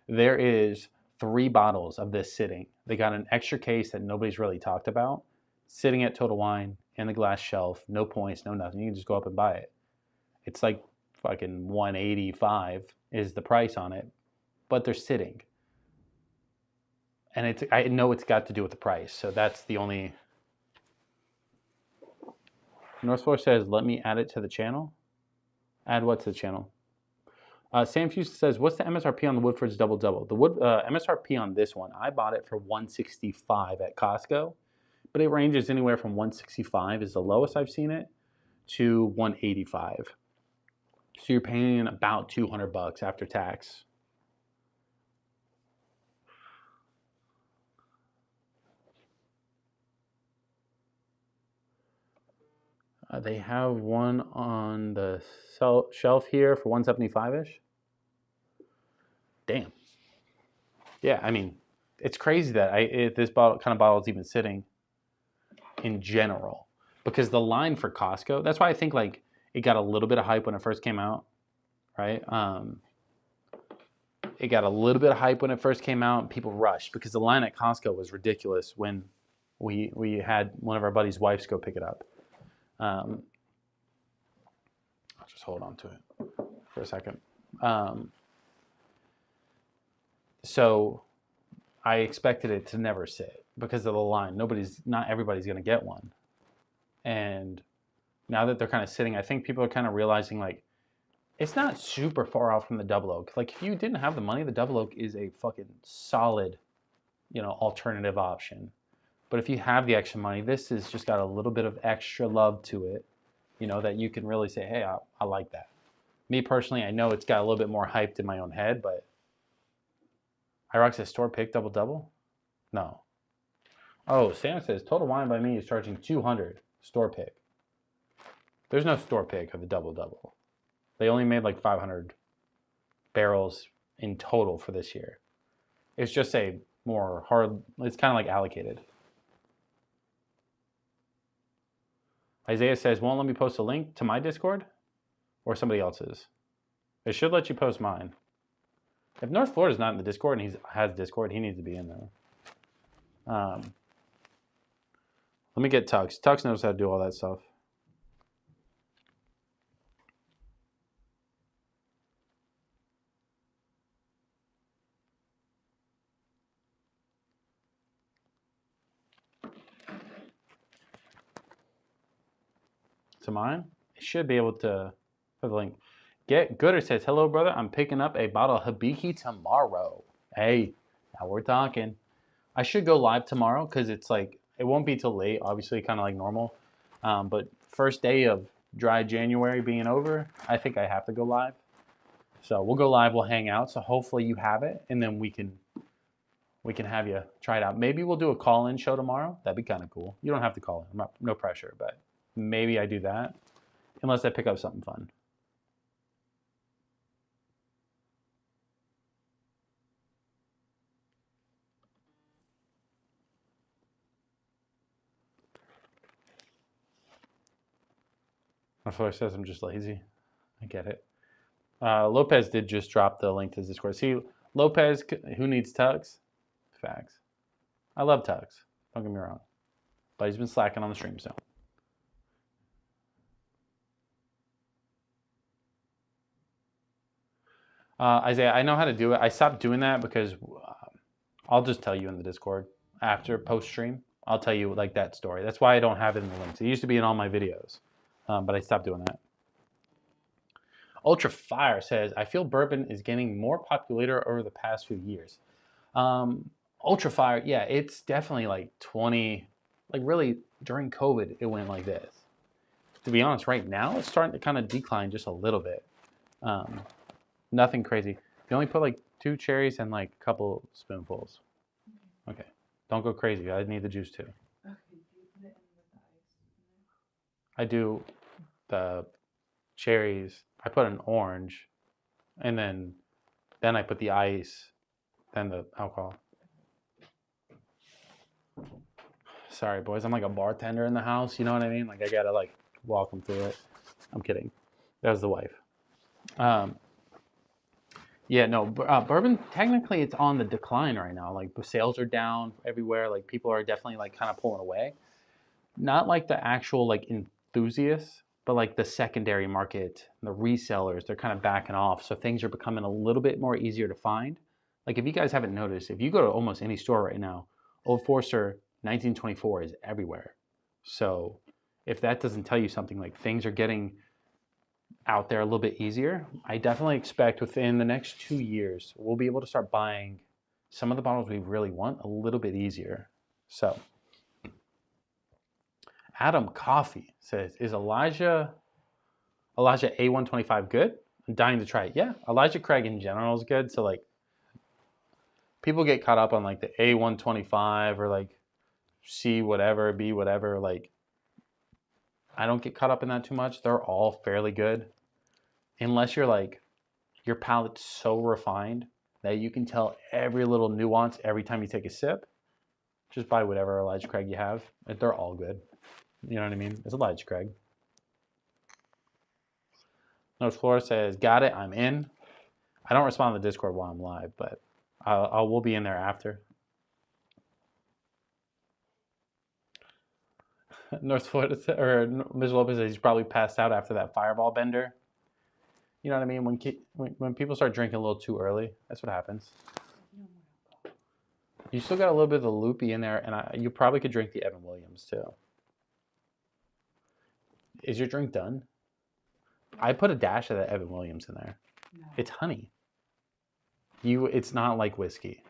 C: There is 3 bottles of this sitting. They got an extra case that nobody's really talked about, sitting at Total Wine in the glass shelf, no points, no nothing. You can just go up and buy it. It's like fucking $185 is the price on it, but they're sitting. And I know it's got to do with the price, so that's the only. North Floor says, let me add it to the channel. Add what to the channel? Sam Fuse says, what's the MSRP on the Woodford's Double Double? The MSRP on this one, I bought it for $165 at Costco, but it ranges anywhere from $165 is the lowest I've seen it to $185. So you're paying about $200 after tax. They have one on the shelf here for $175-ish. Damn. Yeah, I mean, it's crazy that this kind of bottle is even sitting in general, because the line for Costco, that's why I think like it got a little bit of hype when it first came out, right? It got a little bit of hype when it first came out, and people rushed because the line at Costco was ridiculous when we had one of our buddies' wives go pick it up. I'll just hold on to it for a second. So I expected it to never sit because of the line. Not everybody's going to get one. And now that they're kind of sitting, I think people are kind of realizing like it's not super far off from the Double Oak. Like if you didn't have the money, the Double Oak is a fucking solid, alternative option. But if you have the extra money, this has just got a little bit of extra love to it, that you can really say, hey, I like that. Me personally, I know it's got a little bit more hyped in my own head, but IROC says store pick double double? No. Oh, Sam says Total Wine by me is charging $200 store pick. There's no store pick of the double double. They only made like 500 barrels in total for this year. It's just a more hard, it's kind of like allocated. Isaiah says, won't let me post a link to my Discord or somebody else's. It should let you post mine. If North Florida's not in the Discord and he has Discord, he needs to be in there. Let me get Tux. Tux knows how to do all that stuff. To mine, I should be able to put the link. Get Gooder says, hello, brother. I'm picking up a bottle of Hibiki tomorrow. Hey, now we're talking. I should go live tomorrow because it's like, it won't be till late, obviously, kind of like normal. But first day of dry January being over, I think I have to go live. So we'll go live, we'll hang out. So hopefully you have it, and then we can have you try it out. Maybe we'll do a call-in show tomorrow. That'd be kind of cool. You don't have to call in, no pressure, but maybe I do that, unless I pick up something fun. My father says I'm just lazy. I get it. Lopez did just drop the link to his Discord. See, Lopez, who needs Tux? Facts. I love Tux. Don't get me wrong. But he's been slacking on the stream, so. Isaiah, I know how to do it. I stopped doing that because I'll just tell you in the Discord after post-stream. I'll tell you like that story. That's why I don't have it in the links. It used to be in all my videos. but I stopped doing that. Ultra Fire says, I feel bourbon is getting more popular over the past few years. Ultra Fire, yeah, it's definitely like 20, like really during COVID, it went like this. To be honest, right now, it's starting to kind of decline just a little bit. Nothing crazy. You only put like 2 cherries and like a couple spoonfuls. Okay. Don't go crazy. I need the juice too.
B: Okay, do you put it in with the ice?
C: I do the cherries. I put an orange, and then I put the ice, then the alcohol. Sorry, boys. I'm like a bartender in the house. You know what I mean? Like I gotta like walk them through it. I'm kidding. That was the wife. Yeah, no. Bourbon technically it's on the decline right now. Like the sales are down everywhere. Like people are definitely like kind of pulling away. Not like the actual like enthusiasts, but like the secondary market, the resellers, they're kind of backing off. So things are becoming a little bit more easier to find. Like if you guys haven't noticed, if you go to almost any store right now, Old Forester 1924 is everywhere. So if that doesn't tell you something, like things are getting out there a little bit easier, I definitely expect within the next 2 years, we'll be able to start buying some of the bottles we really want a little bit easier. So Adam Coffee says, is Elijah A125 good? I'm dying to try it. Yeah, Elijah Craig in general is good. So like people get caught up on like the A125 or like C whatever, B whatever. Like I don't get caught up in that too much. They're all fairly good. Unless you're like, your palate's so refined that you can tell every little nuance every time you take a sip. Just buy whatever Elijah Craig you have. They're all good. You know what I mean? It's Elijah Craig. Notes Flora says, got it, I'm in. I don't respond to the Discord while I'm live, but I will be in there after. North Florida, or Ms. Lopez says he's probably passed out after that fireball bender. You know what I mean? When people start drinking a little too early, that's what happens. You still got a little bit of the loopy in there, and you probably could drink the Evan Williams too. Is your drink done? I put a dash of that Evan Williams in there.
B: No.
C: It's honey. It's not like whiskey.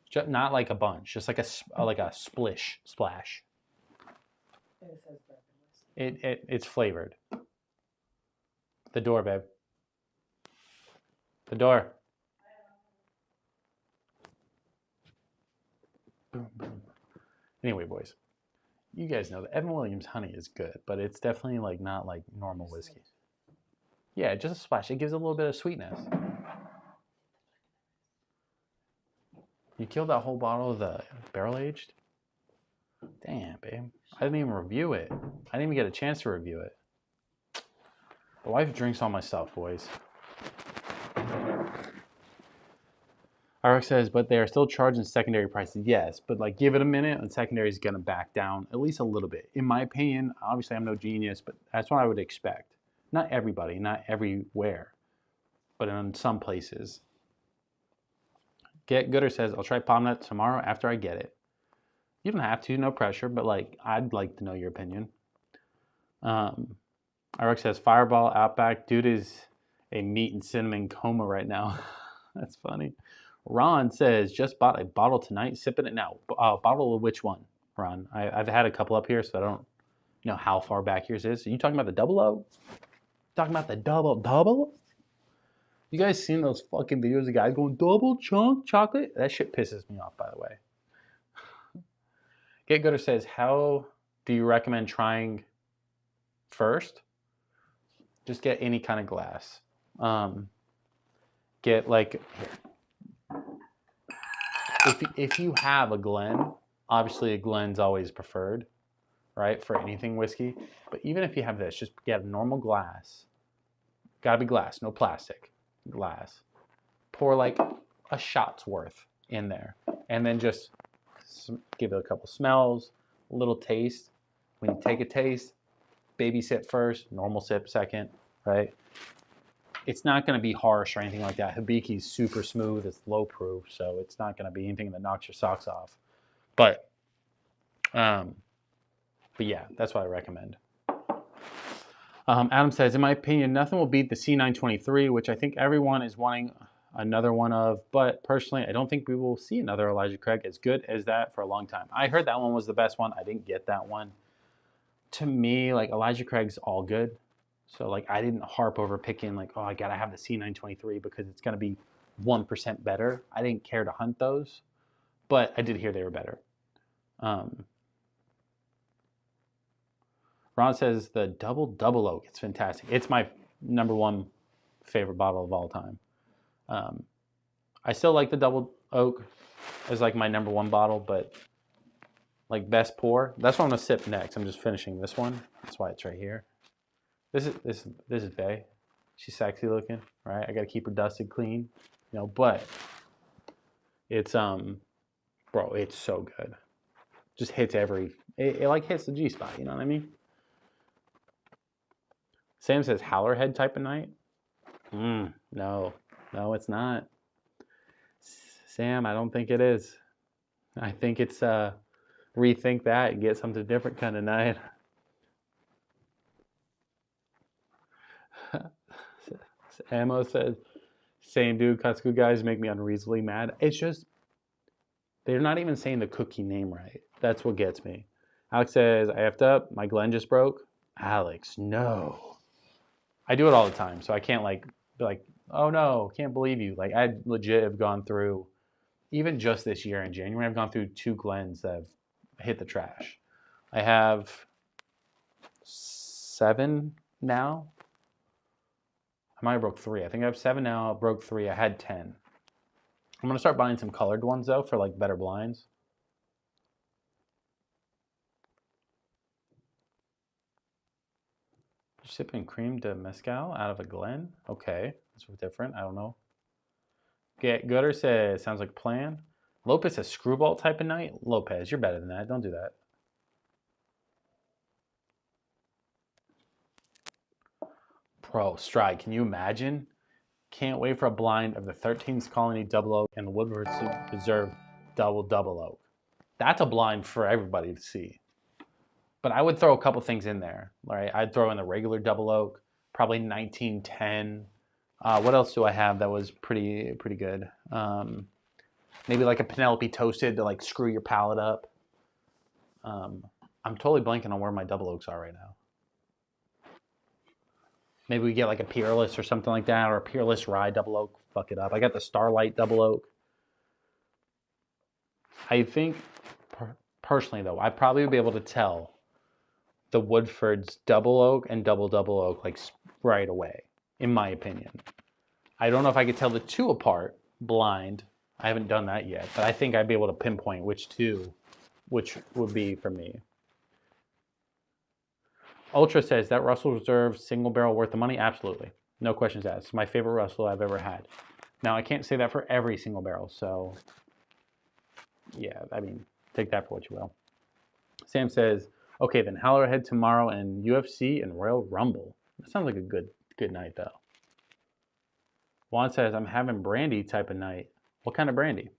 C: Just not like a bunch, just like a splash.
B: It says bourbon whiskey.
C: It's flavored. The door, babe. The door. Boom, boom. Anyway, boys, you guys know that Evan Williams honey is good, but it's definitely like not like normal whiskey. Yeah, just a splash. It gives a little bit of sweetness. You killed that whole bottle of the barrel aged? Damn, babe. I didn't even review it. I didn't even get a chance to review it. The wife drinks all my stuff, boys. RX says, but they are still charging secondary prices. Yes, but like give it a minute and secondary is going to back down at least a little bit. In my opinion, obviously I'm no genius, but that's what I would expect. Not everybody, not everywhere, but in some places. Get Gooder says, I'll try palm nut tomorrow after I get it. You don't have to, no pressure, but like I'd like to know your opinion. RX says, Fireball, Outback, dude is a meat and cinnamon coma right now. That's funny. Ron says, just bought a bottle tonight, sipping it now. Bottle of which one, Ron? I've had a couple up here, so I don't know how far back yours is. Are you talking about the double O? Talking about the double? You guys seen those fucking videos of guys going double chunk chocolate? That shit pisses me off, by the way. Get Gooder says, how do you recommend trying first? Just get any kind of glass. Get like, here. If you have a Glen, obviously a Glen's always preferred, right, for anything whiskey. But even if you have this, just get a normal glass. Gotta be glass, no plastic. Glass. Pour like a shot's worth in there. And then just give it a couple smells, a little taste. When you take a taste, baby sip first, normal sip second, right? It's not going to be harsh or anything like that. Hibiki's super smooth. It's low proof, so it's not going to be anything that knocks your socks off. But But yeah, that's what I recommend. Adam says, in my opinion, nothing will beat the C923, which I think everyone is wanting another one of. But personally, I don't think we will see another Elijah Craig as good as that for a long time. I heard that one was the best one. I didn't get that one. To me, like Elijah Craig's all good. So like I didn't harp over picking like, oh, I gotta have the C923 because it's gonna be 1% better. I didn't care to hunt those, but I did hear they were better. Ron says the double oak. It's fantastic. It's my #1 favorite bottle of all time. I still like the double oak as like my #1 bottle, but like best pour. That's what I'm gonna sip next. I'm just finishing this one. That's why it's right here. This is Bae. She's sexy looking, right? I gotta keep her dusted clean, you know. But it's bro, it's so good. Just hits it like hits the G spot. You know what I mean? Sam says Howlerhead type of night. No, it's not. Sam, I don't think it is. I think it's rethink that and get something different kind of night. Ammo says, same dude, Costco guys make me unreasonably mad. It's just, they're not even saying the cookie name right. That's what gets me. Alex says, I effed up. My Glen just broke. Alex, no. I do it all the time, so I can't like be like, oh no, can't believe you. Like I legit have gone through, even just this year in January, I've gone through 2 Glens that have hit the trash. I have 7 now. I might have broke 3. I think I have 7 now. I broke 3. I had 10. I'm gonna start buying some colored ones though for like better blinds. Sipping cream de mezcal out of a Glen. Okay, that's different. I don't know. Get Gooder says sounds like a plan. Lopez says screwball type of night. Lopez, you're better than that. Don't do that. Bro, Stride, can you imagine? Can't wait for a blind of the 13th Colony Double Oak and the Woodford Reserve Double Oak. That's a blind for everybody to see. But I would throw a couple things in there. Right? I'd throw in the regular Double Oak, probably 1910. What else do I have that was pretty good? Maybe like a Penelope Toasted to like screw your palate up. I'm totally blanking on where my Double Oaks are right now. Maybe we get like a Peerless or something like that, or a Peerless Rye Double Oak. Fuck it up. I got the Starlight Double Oak. I think, personally though, I probably would be able to tell the Woodford's Double Oak and Double Oak like right away, in my opinion. I don't know if I could tell the 2 apart blind. I haven't done that yet, but I think I'd be able to pinpoint which would be for me. Ultra says, that Russell Reserve single barrel worth the money? Absolutely. No questions asked. It's my favorite Russell I've ever had. Now, I can't say that for every single barrel, so yeah, I mean, take that for what you will. Sam says, okay, then Howlerhead tomorrow and UFC and Royal Rumble. That sounds like a good night, though. Juan says, I'm having brandy type of night. What kind of brandy?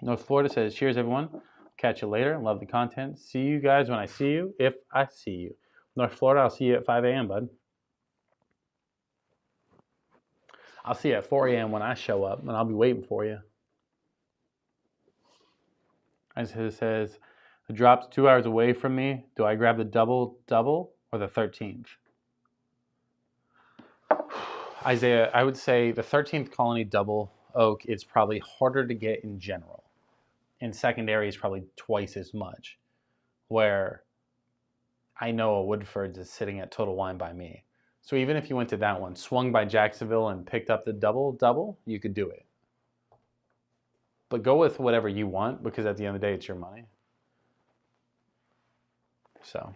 C: North Florida says, cheers, everyone. Catch you later. Love the content. See you guys when I see you, if I see you. North Florida, I'll see you at 5 a.m., bud. I'll see you at 4 a.m. when I show up, and I'll be waiting for you. As it says, the drop's 2 hours away from me. Do I grab the double or the 13th? Isaiah, I would say the 13th Colony Double Oak is probably harder to get in general. And secondary is probably twice as much, where I know a Woodford's is sitting at Total Wine by me. So even if you went to that one, swung by Jacksonville and picked up the double, you could do it. But go with whatever you want, because at the end of the day, it's your money. So.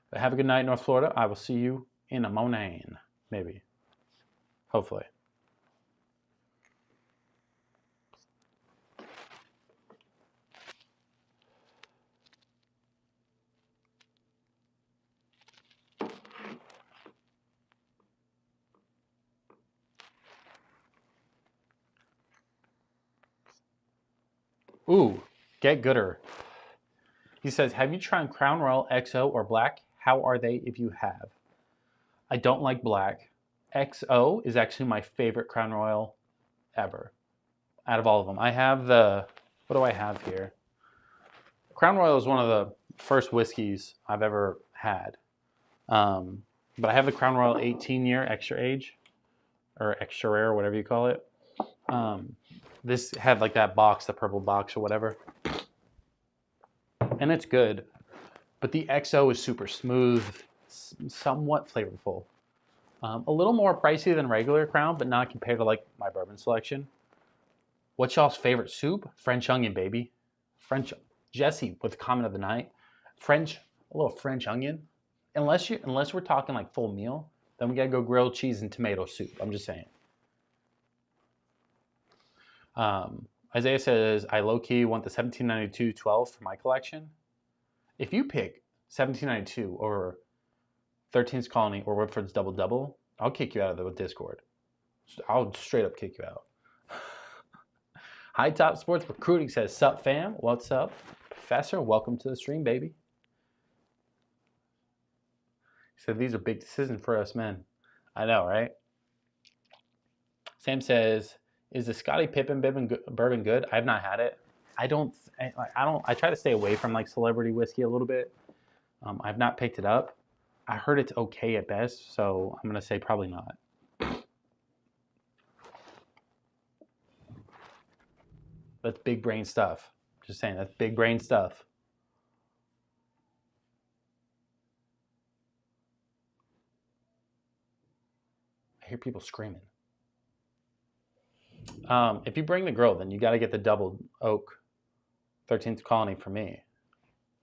C: But have a good night, North Florida. I will see you in a morning, maybe. Hopefully. Ooh, get gooder. He says, have you tried Crown Royal XO or Black? How are they if you have? I don't like Black. XO is actually my favorite Crown Royal ever out of all of them. I have the, what do I have here? Crown Royal is one of the first whiskeys I've ever had. But I have the Crown Royal 18-year extra age, or extra rare, whatever you call it. This had like that box, the purple box or whatever. And it's good. But the XO is super smooth, somewhat flavorful. A little more pricey than regular Crown, but not compared to like my bourbon selection. What's y'all's favorite soup? French onion, baby. French. Jesse with the comment of the night. A little French onion. Unless we're talking like full meal, then we gotta go grilled cheese and tomato soup. I'm just saying. Isaiah says, I low-key want the 1792 12 for my collection. If you pick 1792 over 13th Colony or Woodford's Double Double, I'll kick you out of the Discord. I'll straight up kick you out. High Top Sports Recruiting says, sup fam, what's up? Professor, welcome to the stream, baby. He said, these are big decisions for us men. I know, right? Sam says, is the Scottie Pippen bourbon good? I've not had it. I try to stay away from like celebrity whiskey a little bit. I've not picked it up. I heard it's okay at best, so I'm gonna say probably not. That's big brain stuff. Just saying, that's big brain stuff. I hear people screaming. If you bring the grill, then you got to get the double oak 13th Colony for me.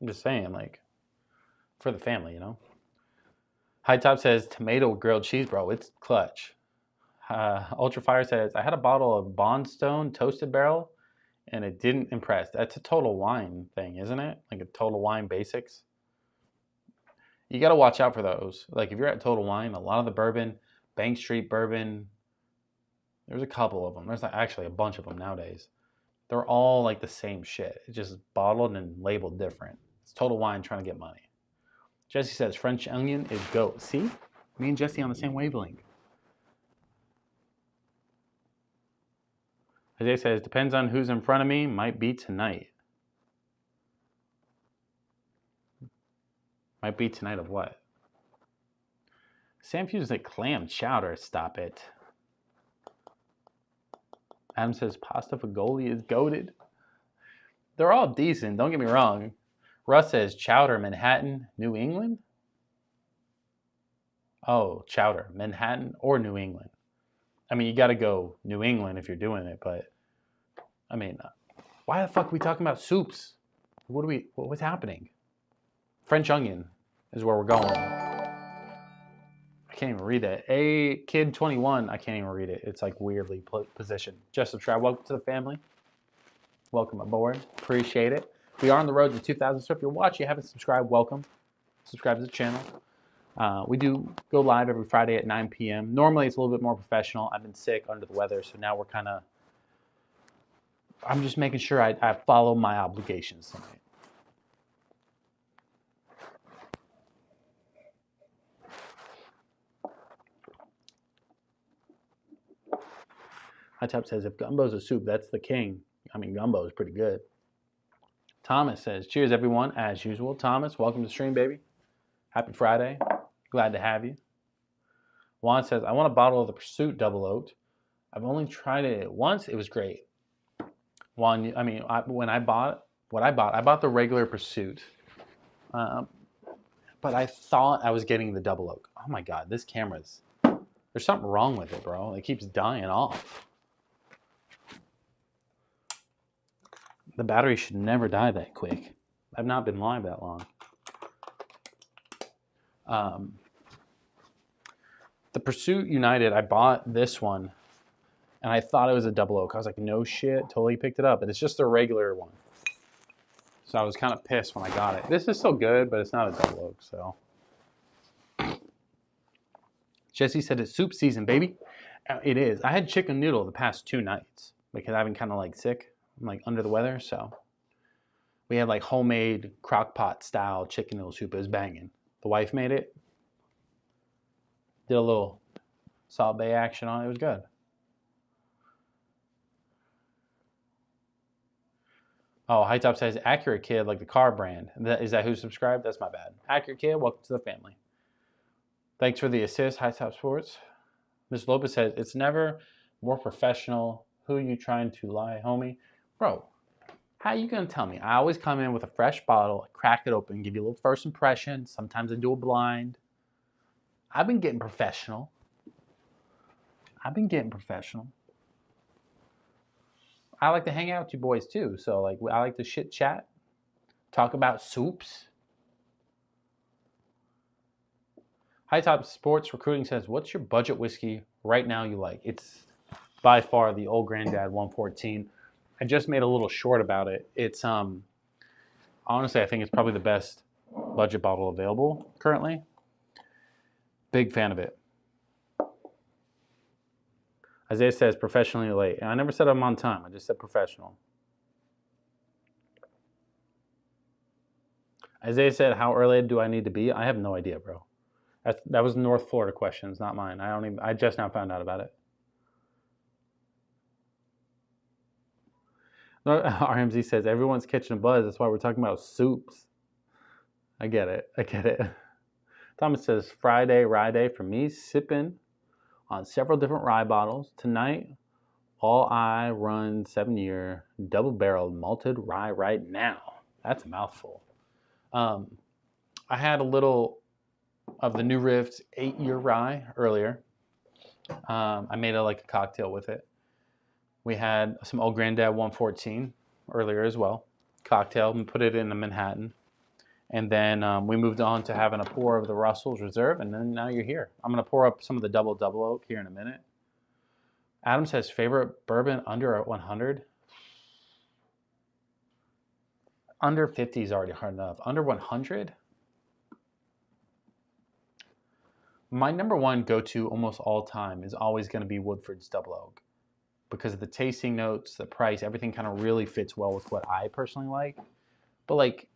C: I'm just saying, like, for the family, you know. High Top says, tomato grilled cheese, bro. It's clutch. Ultra Fire says, I had a bottle of Bondstone Toasted Barrel, and it didn't impress. That's a Total Wine thing, isn't it? Like a Total Wine Basics. You got to watch out for those. Like, if you're at Total Wine, a lot of the bourbon, Bank Street Bourbon, there's a couple of them. There's actually a bunch of them nowadays. They're all like the same shit. It's just bottled and labeled different. It's Total Wine trying to get money. Jesse says, French onion is goat. See? Me and Jesse on the same wavelength. Isaiah says, depends on who's in front of me. Might be tonight. Might be tonight of what? Sam Fuse like clam chowder. Stop it. Adam says, pasta fagoli is goated. They're all decent. Don't get me wrong. Russ says, chowder, Manhattan, New England? Oh, chowder, Manhattan or New England. I mean, you got to go New England if you're doing it, but I mean, why the fuck are we talking about soups? What's happening? French onion is where we're going. I can't even read it. A Kid 21, I can't even read it. It's like weirdly positioned. Just subscribe. Welcome to the family. Welcome aboard. Appreciate it. We are on the road to 2,000. So if you're watching, you haven't subscribed, welcome. Subscribe to the channel. We do go live every Friday at 9 p.m. Normally it's a little bit more professional. I've been sick, under the weather, so now we're kind of, I'm just making sure I follow my obligations tonight. High Top says, if gumbo's a soup, that's the king. I mean, gumbo is pretty good. Thomas says, cheers everyone, as usual. Thomas, welcome to the stream, baby. Happy Friday. Glad to have you. Juan says, I want a bottle of the Pursuit Double Oaked. I've only tried it once. It was great. Juan, I mean, I bought the regular Pursuit. But I thought I was getting the Double Oak. Oh my God, this camera's, there's something wrong with it, bro. It keeps dying off. The battery should never die that quick. I've not been live that long. The Pursuit United, I bought this one, and I thought it was a Double Oak. I was like, no shit, totally picked it up, but it's just a regular one. So I was kind of pissed when I got it. This is still good, but it's not a Double Oak, so. Jesse said it's soup season, baby. It is. I had chicken noodle the past 2 nights because I've been kind of like sick. I'm like under the weather, so we had like homemade crock pot style chicken noodle soup. It was banging. The wife made it. Did a little Salt Bay action on it. It was good. Oh, High Top says, Accurate Kid, like the car brand. Is that who subscribed? That's my bad. Accurate Kid, welcome to the family. Thanks for the assist, High Top Sports. Ms. Lopez says, it's never more professional. Who you trying to lie, homie? Bro, how you going to tell me? I always come in with a fresh bottle, crack it open, give you a little first impression. Sometimes I do a blind. I've been getting professional. I like to hang out with you boys too. So like I like to chit chat, talk about soups. High Top Sports Recruiting says, what's your budget whiskey right now you like? It's by far the Old Granddad 114. I just made a little short about it. It's honestly, I think it's probably the best budget bottle available currently. Big fan of it. Isaiah says professionally late. And I never said I'm on time. I just said professional. Isaiah said, how early do I need to be? I have no idea, bro. That was North Florida questions, not mine. I just now found out about it. RMZ says, everyone's catching a buzz. That's why we're talking about soups. I get it. Thomas says, Friday, rye day for me, sipping on several different rye bottles. Tonight, all I run 7-year double-barreled malted rye right now. That's a mouthful. I had a little of the New Rift 8-year rye earlier. I made like a cocktail with it. We had some Old Granddad 114 earlier as well. Cocktail, and put it in a Manhattan. And then we moved on to having a pour of the Russell's Reserve, and then now you're here. I'm going to pour up some of the double oak here in a minute. Adam says, favorite bourbon under 100? Under 50 is already hard enough. Under 100? My number one go-to almost all time is always going to be Woodford's Double Oak. Because of the tasting notes, the price, everything kind of really fits well with what I personally like. But like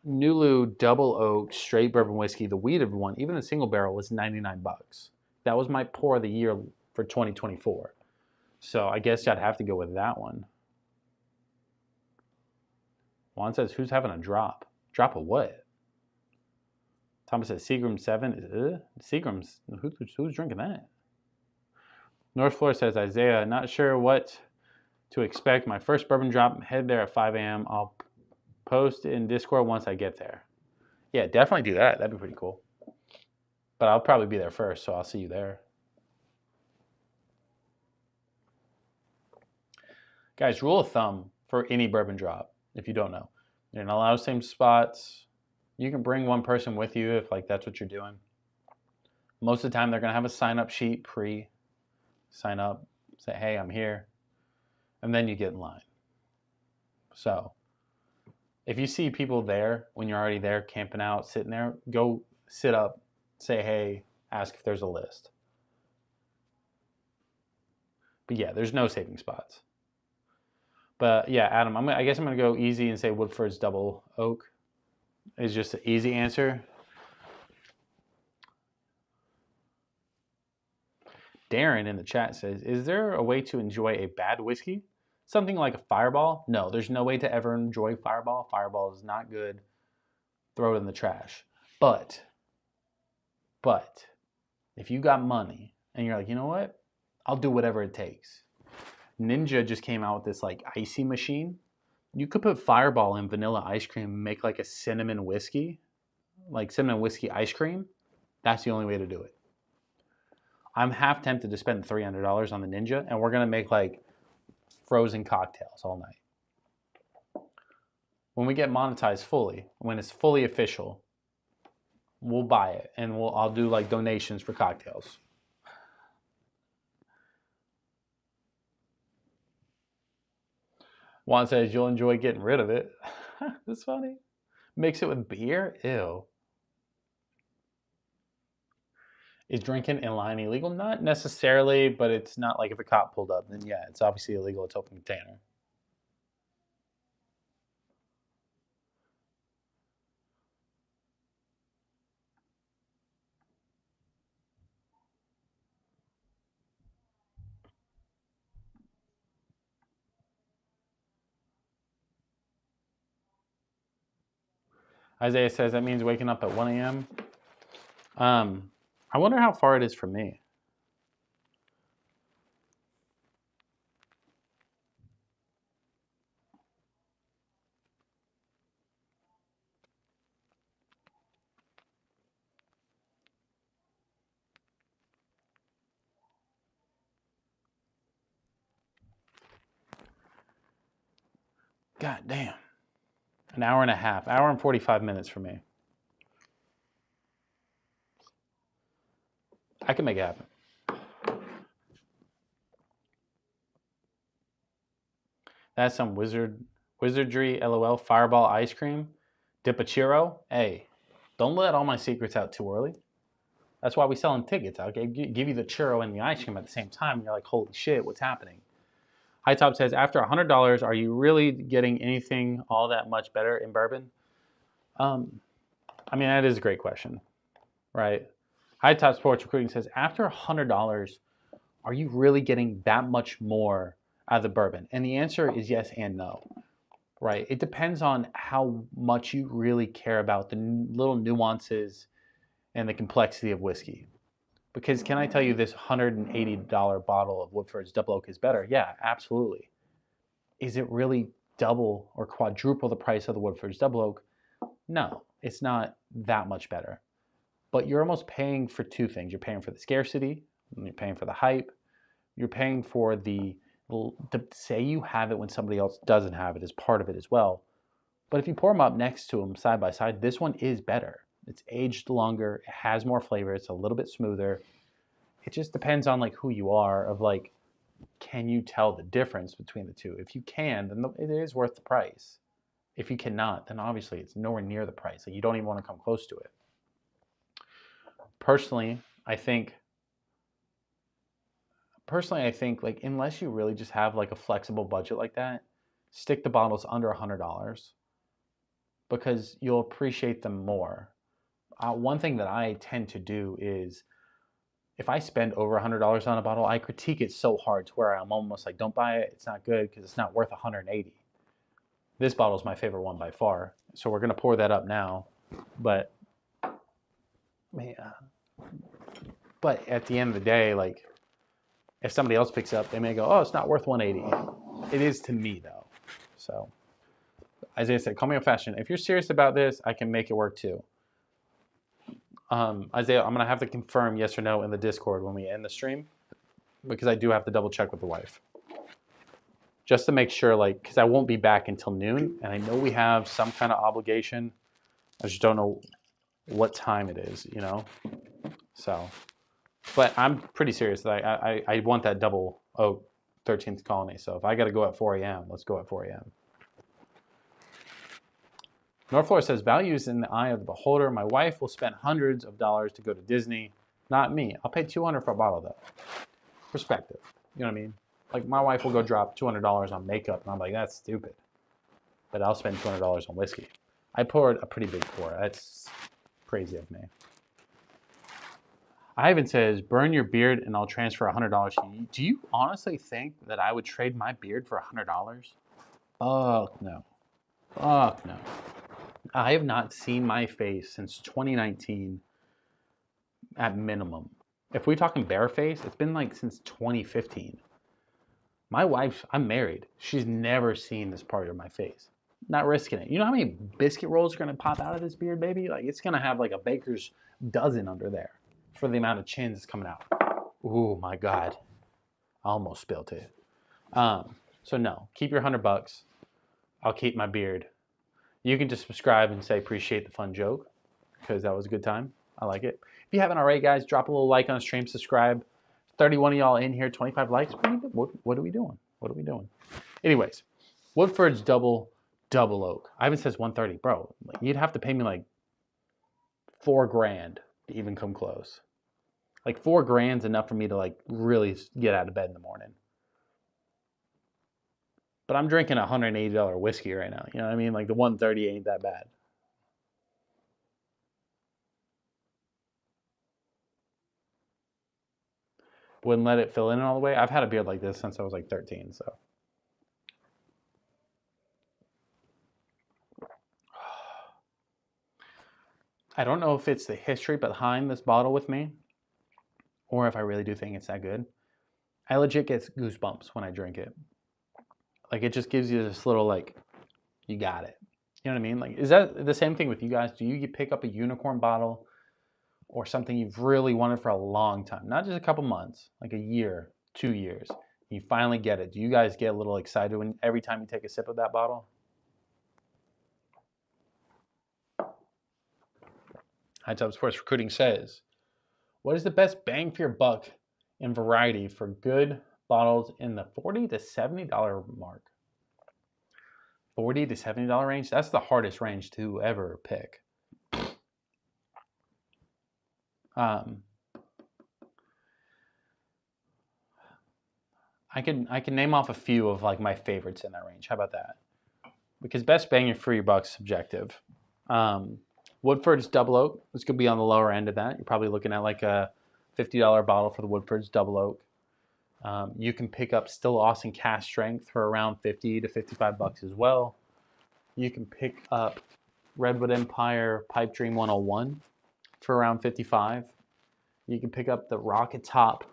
C: Nulu Double Oak Straight Bourbon Whiskey, the wheated one, even the single barrel was $99. That was my pour of the year for 2024. So I guess I'd have to go with that one. Juan says, who's having a drop? Drop of what? Thomas says, Seagram 7. Seagram's, who's drinking that? North Florida says, Isaiah, not sure what to expect. My first bourbon drop, head there at 5 a.m. I'll post in Discord once I get there. Yeah, definitely do that. That'd be pretty cool. But I'll probably be there first, so I'll see you there. Guys, rule of thumb for any bourbon drop, if you don't know. You're in a lot of same spots. You can bring one person with you if like that's what you're doing. Most of the time, they're going to have a sign-up sheet sign up, say, hey, I'm here. And then you get in line. So if you see people there when you're already there, camping out, sitting there, go sit up, say, hey, ask if there's a list. But yeah, there's no saving spots. But yeah, Adam, I guess I'm going to go easy and say Woodford's Double Oak is just an easy answer. Darren in the chat says, is there a way to enjoy a bad whiskey? Something like a Fireball? No, there's no way to ever enjoy Fireball. Fireball is not good. Throw it in the trash. But, if you got money and you're like, you know what? I'll do whatever it takes. Ninja just came out with this like icy machine. You could put Fireball in vanilla ice cream and make like a cinnamon whiskey. Like cinnamon whiskey ice cream. That's the only way to do it. I'm half tempted to spend $300 on the Ninja, and we're going to make like frozen cocktails all night. When we get monetized fully, when it's fully official, we'll buy it, and I'll do like donations for cocktails. Juan says you'll enjoy getting rid of it. That's funny. Mix it with beer? Ew. Is drinking in line illegal? Not necessarily, but it's not like if a cop pulled up, then yeah, it's obviously illegal. It's open container. Isaiah says that means waking up at 1 a.m. I wonder how far it is from me. God damn. An hour and a half, hour and 45 minutes for me. I can make it happen. That's some wizardry, LOL, fireball ice cream. Dip a churro. Hey, don't let all my secrets out too early. That's why we selling tickets. I'll give you the churro and the ice cream at the same time. You're like, holy shit, what's happening? High Top says, after $100, are you really getting anything all that much better in bourbon? I mean, that is a great question, right? High Top Sports Recruiting says, after $100, are you really getting that much more out of the bourbon? And the answer is yes and no, right? It depends on how much you really care about the little nuances and the complexity of whiskey. Because can I tell you this $180 bottle of Woodford's Double Oak is better? Yeah, absolutely. Is it really double or quadruple the price of the Woodford's Double Oak? No, it's not that much better. But you're almost paying for two things. You're paying for the scarcity, and you're paying for the hype. You're paying for to say you have it when somebody else doesn't have it is part of it as well. But if you pour them up next to them side by side, this one is better. It's aged longer. It has more flavor. It's a little bit smoother. It just depends on like who you are of like, can you tell the difference between the two? If you can, then it is worth the price. If you cannot, then obviously it's nowhere near the price. Like you don't even want to come close to it. Personally, I think like unless you really just have like a flexible budget like that, stick the bottles under $100 because you'll appreciate them more. One thing that I tend to do is if I spend over $100 on a bottle, I critique it so hard to where I'm almost like, don't buy it. It's not good because it's not worth $180. This bottle is my favorite one by far. So we're going to pour that up now. But at the end of the day, like if somebody else picks up, they may go, oh, it's not worth 180. It is to me though. So Isaiah said, call me a fashion. If you're serious about this, I can make it work too. Isaiah, I'm going to have to confirm yes or no in the Discord when we end the stream because I do have to double check with the wife. Just to make sure, like, because I won't be back until noon, and I know we have some kind of obligation. I just don't know what time it is, you know? So, but I'm pretty serious. I want that double oak 13th colony. So if I got to go at 4 a.m., let's go at 4 a.m. North Florida says, values in the eye of the beholder. My wife will spend hundreds of dollars to go to Disney. Not me. I'll pay $200 for a bottle, though. Perspective. You know what I mean? Like, my wife will go drop $200 on makeup, and I'm like, that's stupid. But I'll spend $200 on whiskey. I poured a pretty big pour. That's crazy of me. Ivan says, burn your beard, and I'll transfer $100 to you. Do you honestly think that I would trade my beard for $100? Fuck no. Fuck no. I have not seen my face since 2019 at minimum. If we're talking bare face, it's been like since 2015. My wife, I'm married. She's never seen this part of my face. Not risking it. You know how many biscuit rolls are going to pop out of this beard, baby? Like it's going to have like a baker's dozen under there for the amount of chins that's coming out. Ooh, my God. I almost spilled it. So no, keep your $100. I'll keep my beard. You can just subscribe and say appreciate the fun joke because that was a good time. I like it. If you haven't already, guys, drop a little like on the stream, subscribe. 31 of y'all in here, 25 likes. What are we doing? What are we doing? Anyways, Woodford's double oak. Ivan says 130, bro. Like, you'd have to pay me like $4,000 to even come close. Like $4 enough for me to like really get out of bed in the morning. But I'm drinking a $180 whiskey right now. You know what I mean? Like the 130 ain't that bad. Wouldn't let it fill in all the way. I've had a beard like this since I was like 13, so. I don't know if it's the history behind this bottle with me, or if I really do think it's that good. I legit get goosebumps when I drink it. Like it just gives you this little like, you got it. You know what I mean? Like, is that the same thing with you guys? Do you pick up a unicorn bottle or something you've really wanted for a long time? Not just a couple months, like a year, 2 years. You finally get it. Do you guys get a little excited when every time you take a sip of that bottle? High Top Sports Recruiting says, what is the best bang for your buck in variety for good bottles in the $40 to $70 mark? $40 to $70 range? That's the hardest range to ever pick. I can name off a few of like my favorites in that range. How about that? Because best bang for your buck's subjective. Woodford's Double Oak. This could be on the lower end of that. You're probably looking at like a $50 bottle for the Woodford's Double Oak. You can pick up Still Austin Cask Strength for around 50 to 55 bucks as well. You can pick up Redwood Empire Pipe Dream 101 for around 55. You can pick up the Rocket Top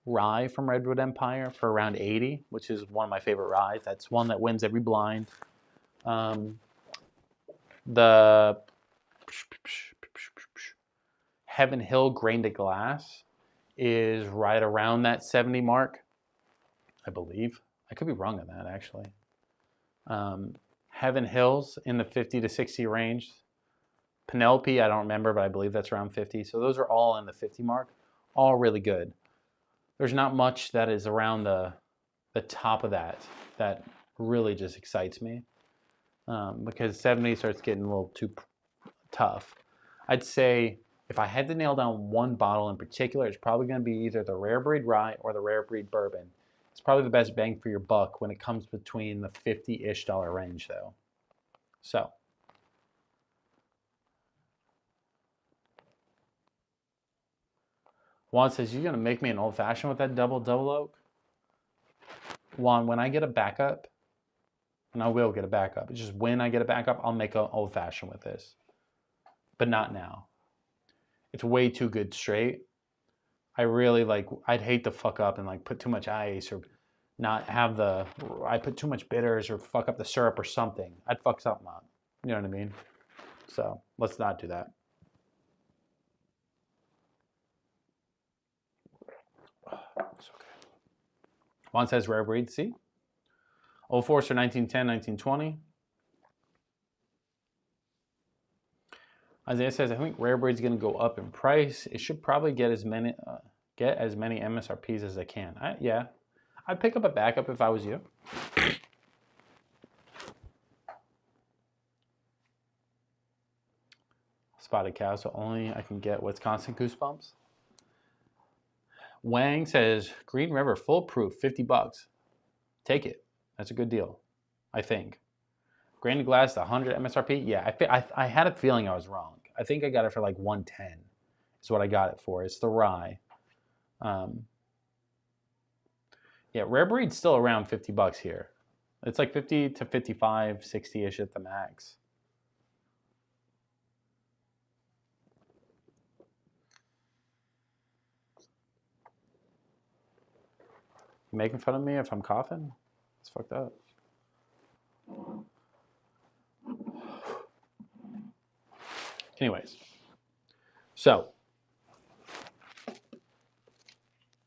C: Rye from Redwood Empire for around 80, which is one of my favorite ryes. That's one that wins every blind. The Heaven Hill Grain to Glass is right around that 70 mark, I believe. I could be wrong on that, actually. Heaven Hill's in the 50 to 60 range. Penelope, I don't remember, but I believe that's around 50. So those are all in the 50 mark. All really good. There's not much that is around the top of that really just excites me. Because 70 starts getting a little too tough. I'd say if I had to nail down one bottle in particular, it's probably going to be either the Rare Breed Rye or the Rare Breed Bourbon. It's probably the best bang for your buck when it comes between the $50-ish range, though. So, Juan says, you're going to make me an old-fashioned with that double oak? Juan, when I get a backup, and I will get a backup, it's just when I get a backup, I'll make an old-fashioned with this. But not now. It's way too good straight. I really I'd hate to fuck up and like put too much ice or not have I put too much bitters or fuck up the syrup or something. I'd fuck something up. You know what I mean? So let's not do that. It's okay. Juan says Rare Breed, see? Old Forester 1910, 1920. Isaiah says, I think Rare Breed's going to go up in price. It should probably get as many MSRPs as they can. Yeah, I'd pick up a backup if I was you. Spotted Cow, so only I can get Wisconsin Goosebumps. Wang says, Green River full proof, 50 bucks. Take it. That's a good deal, I think. Grain to Glass, 100 MSRP. Yeah, I had a feeling I was wrong. I think I got it for like 110 is what I got it for. It's the rye. Yeah, Rare Breed's still around 50 bucks here. It's like 50 to 55, 60-ish at the max. You making fun of me if I'm coughing? It's fucked up. Anyways, so,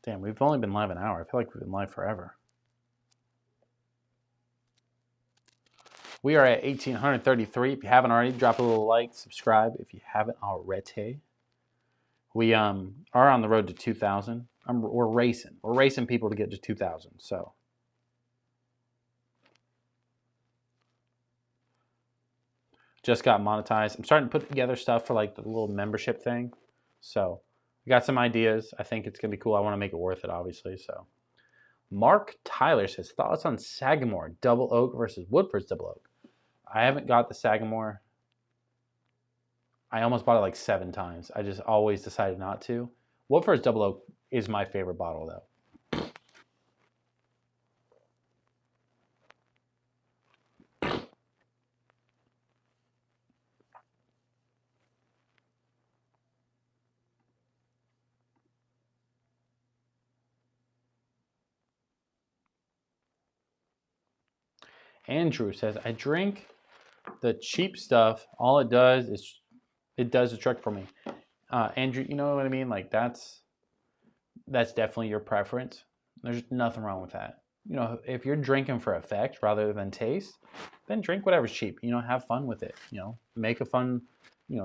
C: damn, we've only been live an hour. I feel like we've been live forever. We are at 1,833. If you haven't already, drop a little like, subscribe if you haven't already. We are on the road to 2,000. We're racing. We're racing people to get to 2,000. So, just got monetized. I'm starting to put together stuff for like the little membership thing. So, got some ideas. I think it's gonna be cool. I want to make it worth it, obviously. So, Mark Tyler says thoughts on Sagamore Double Oak versus Woodford's Double Oak. I haven't got the Sagamore. I almost bought it like 7 times. I just always decided not to. Woodford's Double Oak is my favorite bottle, though. Andrew says, I drink the cheap stuff. All it does is it does a trick for me. Andrew, you know what I mean? Like that's definitely your preference. There's nothing wrong with that. You know, if you're drinking for effect rather than taste, then drink whatever's cheap. You know, have fun with it. You know, make a fun,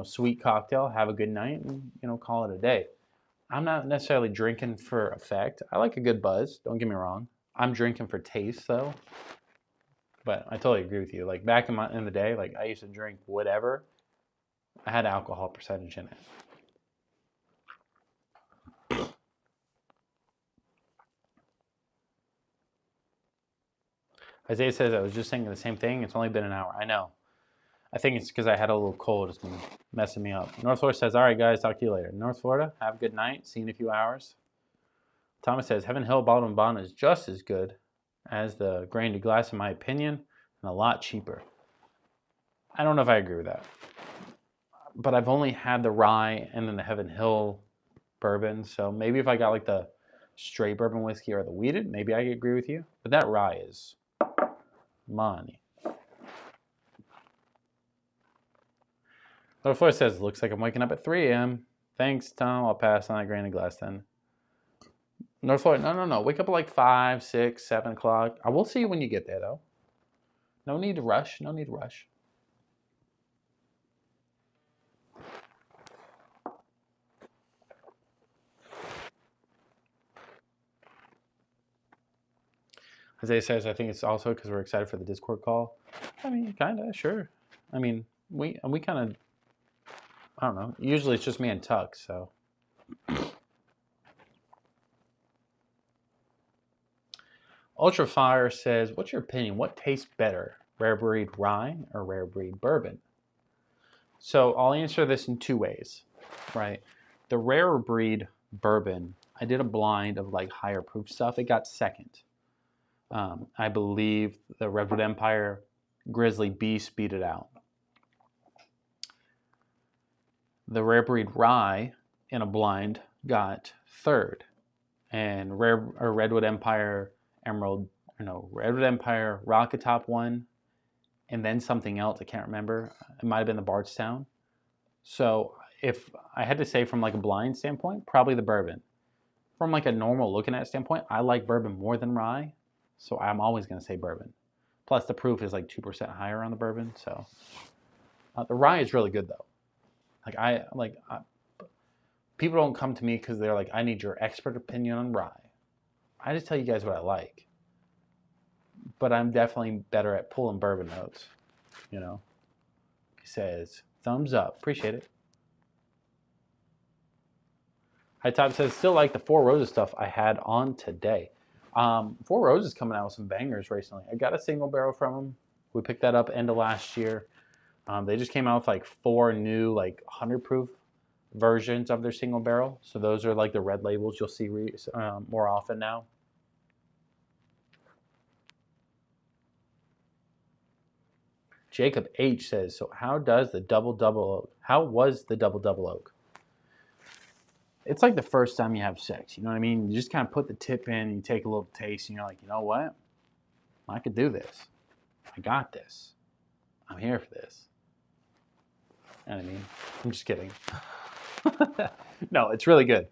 C: sweet cocktail, have a good night, and call it a day. I'm not necessarily drinking for effect. I like a good buzz. Don't get me wrong. I'm drinking for taste though. But I totally agree with you. Like back in the day, like I used to drink whatever. I had alcohol percentage in it. Isaiah says, I was just saying the same thing. It's only been an hour. I know. I think it's because I had a little cold. It's been messing me up. North Florida says, all right, guys, talk to you later. North Florida, have a good night. See you in a few hours. Thomas says, Heaven Hill Bottled and Bond is just as good as the grain to glass, in my opinion, and a lot cheaper. I don't know if I agree with that. But I've only had the rye and then the Heaven Hill bourbon. So maybe if I got like the straight bourbon whiskey or the wheated, maybe I could agree with you. But that rye is money. North Florida says, looks like I'm waking up at 3 a.m. Thanks, Tom. I'll pass on that grain of glass then. North Florida, no. Wake up at like 5, 6, 7 o'clock. I will see you when you get there, though. No need to rush. No need to rush. Isaiah says, I think it's also because we're excited for the Discord call. I mean, kind of, sure. I mean, we kind of, I don't know. Usually it's just me and Tuck, so. Ultra Fire says, what's your opinion? What tastes better, rare breed rye or rare breed bourbon? So I'll answer this in 2 ways, right? The rare breed bourbon, I did a blind of like higher proof stuff. It got second. I believe the Redwood Empire Grizzly Beast beat it out. The rare breed rye in a blind got third, and Redwood Empire Redwood Empire Rocket Top won, and then something else I can't remember. It might have been the Bardstown. So if I had to say from like a blind standpoint, probably the bourbon. From like a normal looking at standpoint, I like bourbon more than rye, so I'm always going to say bourbon. Plus the proof is like 2% higher on the bourbon, so the rye is really good though. People don't come to me because they're like, I need your expert opinion on rye. I just tell you guys what I like. But I'm definitely better at pulling bourbon notes, He says, thumbs up. Appreciate it. High Top says, still like the Four Roses stuff I had on today. Four Roses coming out with some bangers recently. I got a single barrel from them. We picked that up end of last year. They just came out with like 4 new like 100 proof versions of their single barrel. So those are like the red labels you'll see more often now. Jacob H says, so how was the double double oak? It's like the first time you have sex, you know what I mean? You just kind of put the tip in, you take a little taste, and you're like, you know what? I could do this. I got this. I'm here for this. You know what I mean? I'm just kidding. No, it's really good.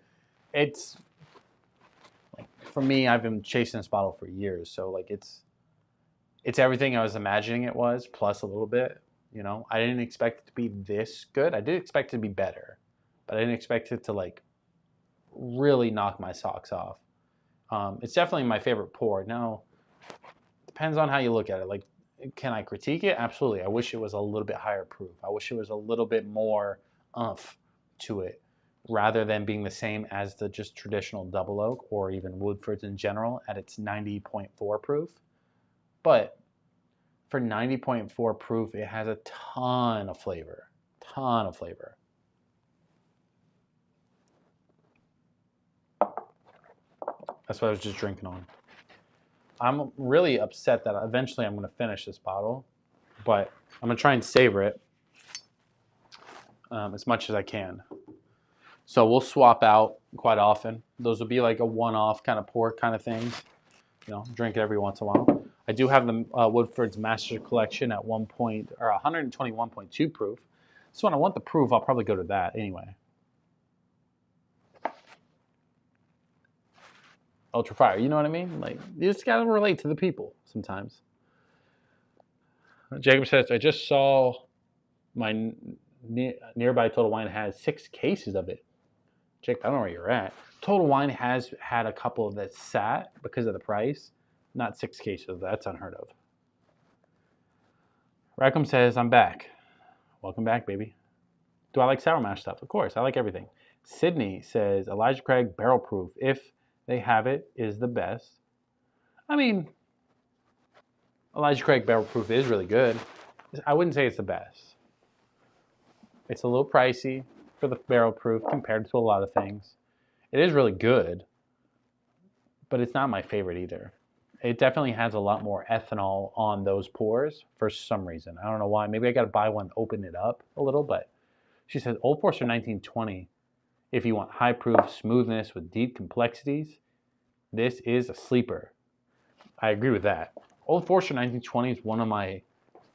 C: It's like, for me, I've been chasing this bottle for years, so like it's everything I was imagining it was, plus a little bit. I didn't expect it to be this good. I did expect it to be better, but I didn't expect it to like really knock my socks off. It's definitely my favorite pour. Now, depends on how you look at it. Like, can I critique it? Absolutely. I wish it was a little bit higher proof. I wish it was a little bit more oomph to it. rather than being the same as the just traditional double oak or even Woodford's in general at its 90.4 proof. But for 90.4 proof, it has a ton of flavor. Ton of flavor. That's what I was just drinking on. I'm really upset that eventually I'm going to finish this bottle, but I'm going to try and savor it as much as I can. So we'll swap out quite often. Those will be like a one-off kind of pour kind of things. You know, drink it every once in a while. I do have the Woodford's Master Collection at 121.2 proof. So when I want the proof, I'll probably go to that anyway. Ultra fire, you know what I mean? Like, you just gotta relate to the people sometimes. Jacob says, I just saw my nearby Total Wine has 6 cases of it. Jake, I don't know where you're at. Total Wine has had a couple that sat because of the price. Not 6 cases. That's unheard of. Rackham says, I'm back. Welcome back, baby. Do I like sour mash stuff? Of course. I like everything. Sydney says, Elijah Craig barrel proof, if they have it, is the best. I mean, Elijah Craig barrel proof is really good. I wouldn't say it's the best. It's a little pricey for the barrel proof compared to a lot of things. It is really good, but it's not my favorite either. It definitely has a lot more ethanol on those pours for some reason. I don't know why. Maybe I got to buy one, open it up a little, but she says Old Forester 1920. If you want high proof smoothness with deep complexities, this is a sleeper. I agree with that. Old Forester 1920 is one of my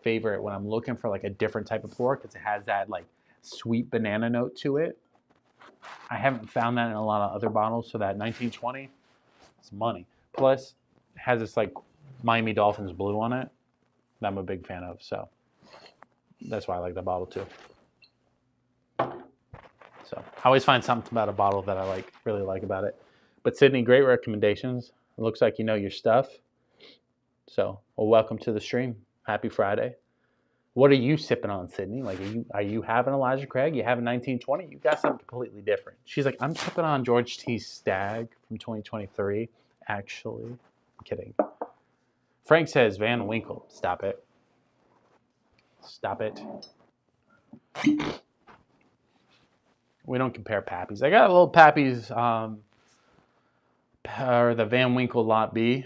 C: favorite when I'm looking for like a different type of pour because it has that like sweet banana note to it. I haven't found that in a lot of other bottles, so that 1920, it's money. Plus, it has this like Miami Dolphins blue on it that I'm a big fan of, so that's why I like that bottle too. So I always find something about a bottle that I really like about it. But Sydney, great recommendations. It looks like you know your stuff. So, well, welcome to the stream. Happy Friday. What are you sipping on, Sydney? Like, are you having Elijah Craig? You having 1920? You got something completely different. She's like, I'm sipping on George T. Stagg from 2023. Actually, I'm kidding. Frank says Van Winkle. Stop it. Stop it. We don't compare Pappies. I got a little Pappies, or the Van Winkle Lot B,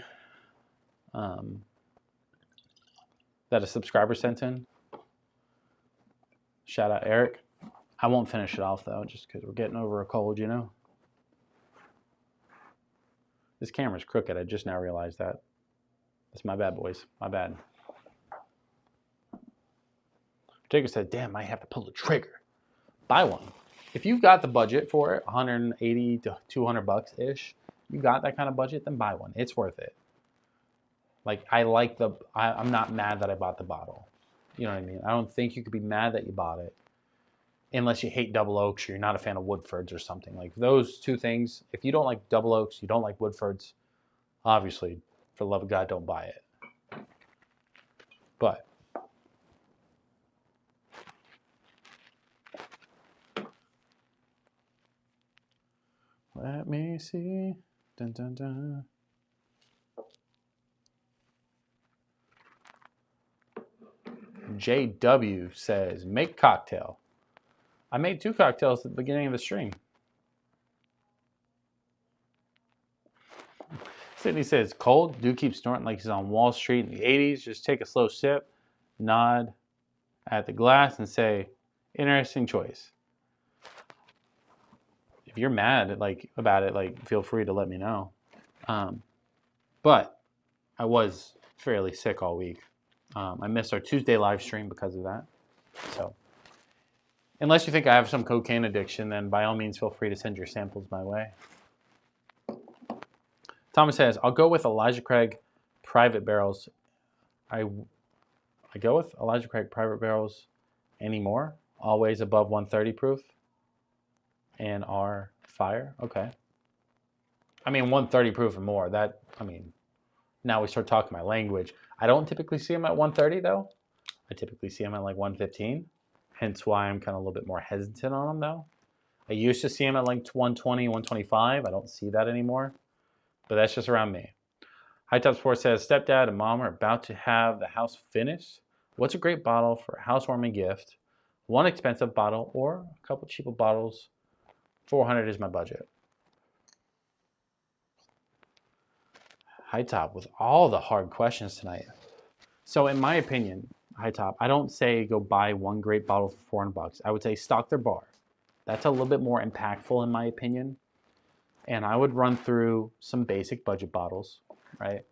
C: that a subscriber sent in. Shout out Eric. I won't finish it off though, just because we're getting over a cold, you know. This camera's crooked. I just now realized that. That's my bad, boys. My bad. Jacob said, damn, I have to pull the trigger. Buy one. If you've got the budget for it, 180 to 200 bucks ish, you got that kind of budget, then buy one. It's worth it. Like, I'm not mad that I bought the bottle. You know what I mean? I don't think you could be mad that you bought it unless you hate double oaks or you're not a fan of Woodfords or something. Like those two things, if you don't like double oaks, you don't like Woodfords, obviously, for the love of God, don't buy it. But let me see. Dun, dun, dun. JW says, make cocktail. I made 2 cocktails at the beginning of the stream. Sydney says, cold, do keep snorting like he's on Wall Street in the 80s. Just take a slow sip, nod at the glass, and say, interesting choice. If you're mad about it, feel free to let me know. But I was fairly sick all week. I missed our Tuesday live stream because of that. So, unless you think I have some cocaine addiction, then by all means feel free to send your samples my way. Thomas says, I'll go with Elijah Craig private barrels. I go with Elijah Craig private barrels anymore. Always above 130 proof. And are fire. Okay. I mean, 130 proof and more. Now we start talking my language. I don't typically see them at 130 though. I typically see them at like 115. Hence why I'm kind of a little bit more hesitant on them though. I used to see them at like 120, 125. I don't see that anymore, but that's just around me. High Top Sports says, stepdad and mom are about to have the house finished. What's a great bottle for a housewarming gift? One expensive bottle or a couple cheaper bottles. 400 is my budget. High Top with all the hard questions tonight. So in my opinion, High Top, I don't say go buy one great bottle for 400 bucks. I would say stock their bar. That's a little bit more impactful in my opinion. And I would run through some basic budget bottles, right?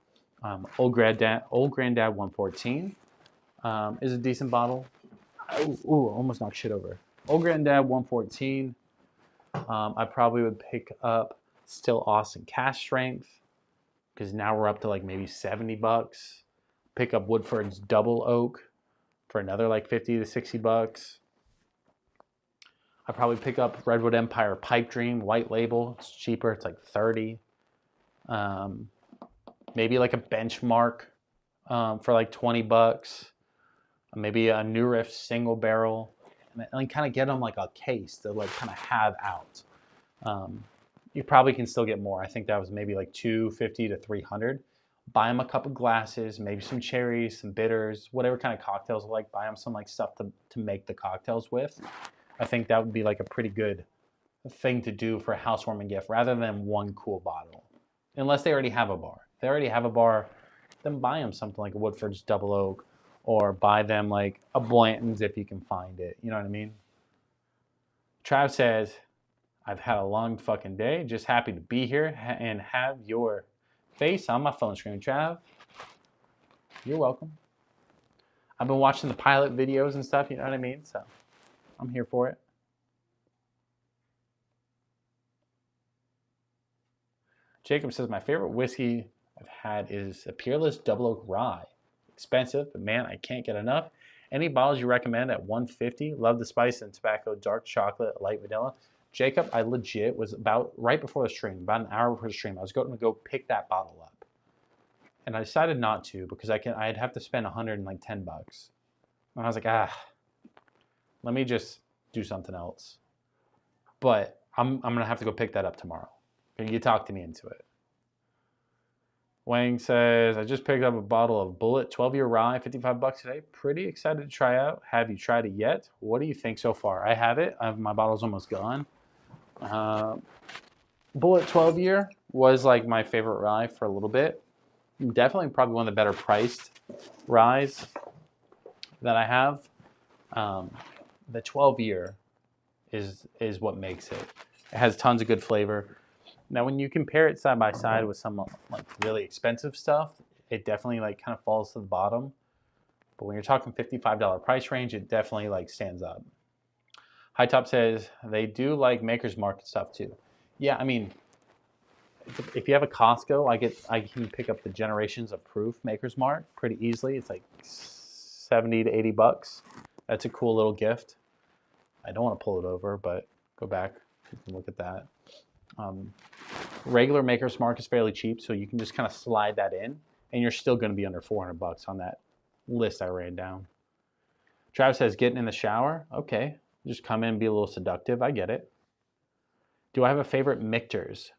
C: Old Granddad 114 is a decent bottle. Ooh, almost knocked shit over. Old Granddad 114. I probably would pick up Still Austin Cask Strength because now we're up to like maybe 70 bucks. Pick up Woodford's Double Oak for another like 50 to 60 bucks. I'd probably pick up Redwood Empire Pipe Dream White Label. It's cheaper. It's like 30. Maybe like a Benchmark for like 20 bucks. Maybe a New Riff Single Barrel. And kind of get them like a case to like kind of have out. You probably can still get more. I think that was maybe like $250 to $300. Buy them a couple glasses, maybe some cherries, some bitters, whatever kind of cocktails you like. Buy them some like stuff to make the cocktails with. I think that would be like a pretty good thing to do for a housewarming gift rather than one cool bottle. Unless they already have a bar. If they already have a bar, then buy them something like a Woodford's Double Oak or buy them like a Blanton's if you can find it. You know what I mean? Trav says, I've had a long fucking day. Just happy to be here and have your face on my phone screen. Trav, you're welcome. I've been watching the pilot videos and stuff, you know what I mean? So I'm here for it. Jacob says, my favorite whiskey I've had is a Peerless Double Oak Rye. Expensive, but man, I can't get enough. Any bottles you recommend at 150? Love the spice and tobacco, dark chocolate, light vanilla. Jacob, I legit was about right before the stream, about an hour before the stream, I was going to go pick that bottle up. And I decided not to because I'd have to spend 110 bucks. And I was like, let me just do something else. But I'm going to have to go pick that up tomorrow. You talk to me into it. Wang says, I just picked up a bottle of Bullet 12-year rye, 55 bucks today. Pretty excited to try out. Have you tried it yet? What do you think so far? I have it. My bottle's almost gone. Bullet 12-year was like my favorite rye for a little bit. Definitely probably one of the better priced ryes that I have. The 12-year is what makes it. It has tons of good flavor. Now, when you compare it side by side with some like really expensive stuff, it definitely like kind of falls to the bottom. But when you're talking $55 price range, it definitely like stands up. High Top says they do like Maker's Mark stuff too. Yeah, I mean, if you have a Costco, I can pick up the Generations of Proof Maker's Mark pretty easily. It's like 70 to 80 bucks. That's a cool little gift. I don't want to pull it over, but go back. You can look at that. Regular Maker's Mark is fairly cheap, so you can just kind of slide that in, and you're still going to be under 400 bucks on that list I ran down. Travis says, getting in the shower. Okay, just come in and be a little seductive. I get it. Do I have a favorite Michter's?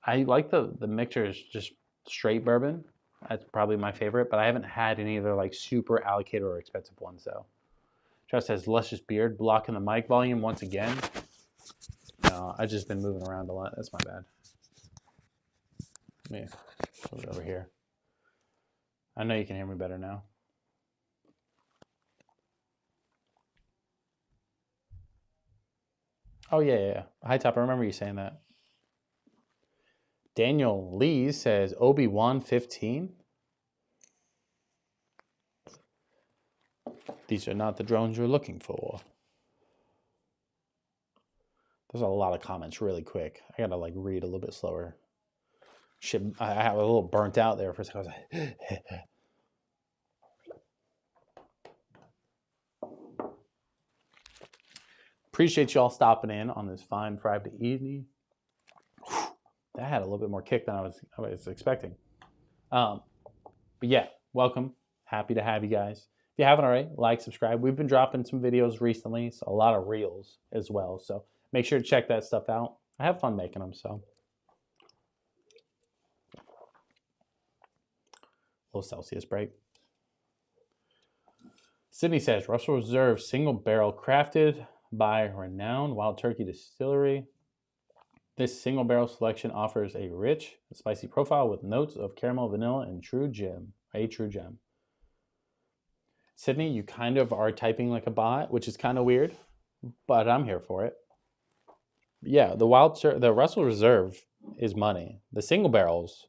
C: I like the Michter's just straight bourbon. That's probably my favorite, but I haven't had any of the like super allocated or expensive ones though. Travis says, luscious beard, blocking the mic volume once again. No, I've just been moving around a lot. That's my bad. Let me put it over here. I know you can hear me better now. Oh, yeah. High Top, I remember you saying that. Daniel Lee says, Obi-Wan 15. These are not the drones you're looking for. There's a lot of comments really quick. I gotta like read a little bit slower. Shit, I have a little burnt out there for a second. I was like, appreciate y'all stopping in on this fine Friday evening. That had a little bit more kick than I was expecting. But yeah, welcome. Happy to have you guys. If you haven't already, like, subscribe. We've been dropping some videos recently, so a lot of reels as well. So make sure to check that stuff out. I have fun making them, so. A little Celsius break. Sydney says, Russell Reserve single barrel crafted by renowned Wild Turkey Distillery. This single barrel selection offers a rich, spicy profile with notes of caramel, vanilla, and true gem. Sydney, you kind of are typing like a bot, which is kind of weird, but I'm here for it. Yeah, the Russell Reserve is money. The single barrels,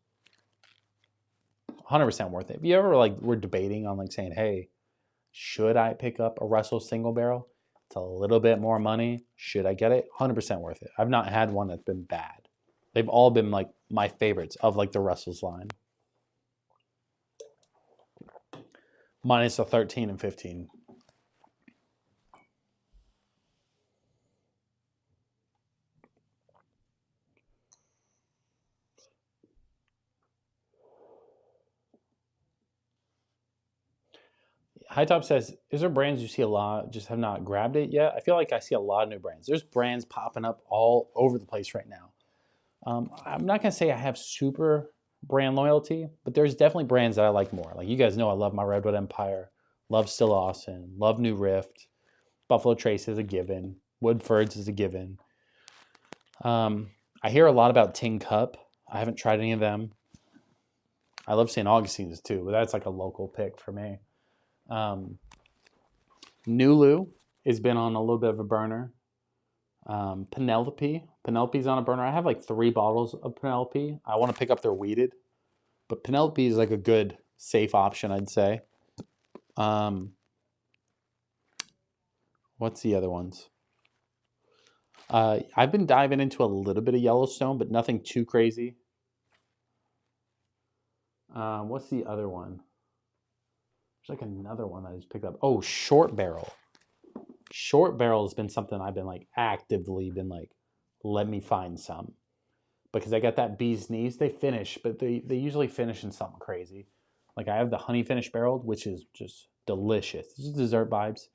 C: 100% worth it. If you ever like were debating on like saying, hey, should I pick up a Russell single barrel? It's a little bit more money. Should I get it? 100% worth it. I've not had one that's been bad. They've all been like my favorites of like the Russell's line. Minus the 13 and 15. High Top says, is there brands you see a lot, just have not grabbed it yet? I feel like I see a lot of new brands. There's brands popping up all over the place right now. I'm not going to say I have super brand loyalty, but there's definitely brands that I like more. Like you guys know I love my Redwood Empire, love Still Austin, love New Rift, Buffalo Trace is a given, Woodford's is a given. I hear a lot about Tin Cup. I haven't tried any of them. I love St. Augustine's too, but that's like a local pick for me. Nulu has been on a little bit of a burner. Penelope's on a burner. I have like 3 bottles of Penelope. I want to pick up their weeded, but Penelope is like a good safe option, I'd say. What's the other ones? I've been diving into a little bit of Yellowstone, but nothing too crazy. What's the other one? There's like another one that I just picked up. Oh, Short Barrel. Short Barrel has been something I've been like actively been like, let me find some. Because I got that bee's knees. They finish, but they usually finish in something crazy. Like I have the honey finish barreled, which is just delicious. This is dessert vibes.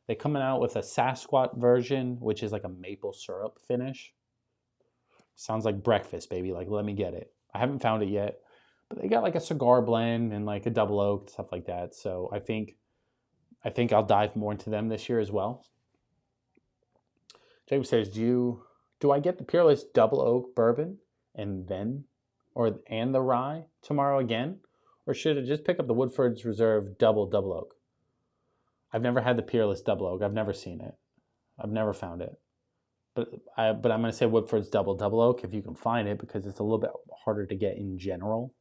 C: They're coming out with a Sasquatch version, which is like a maple syrup finish. Sounds like breakfast, baby. Like, let me get it. I haven't found it yet. But they got like a cigar blend and like a double oak and stuff like that. So I think I'll dive more into them this year as well. Jacob says, do I get the Peerless double oak bourbon and the rye tomorrow again? Or should I just pick up the Woodford's Reserve double oak? I've never had the Peerless double oak. I've never seen it. I've never found it. But I'm going to say Woodford's double oak if you can find it, because it's a little bit harder to get in general.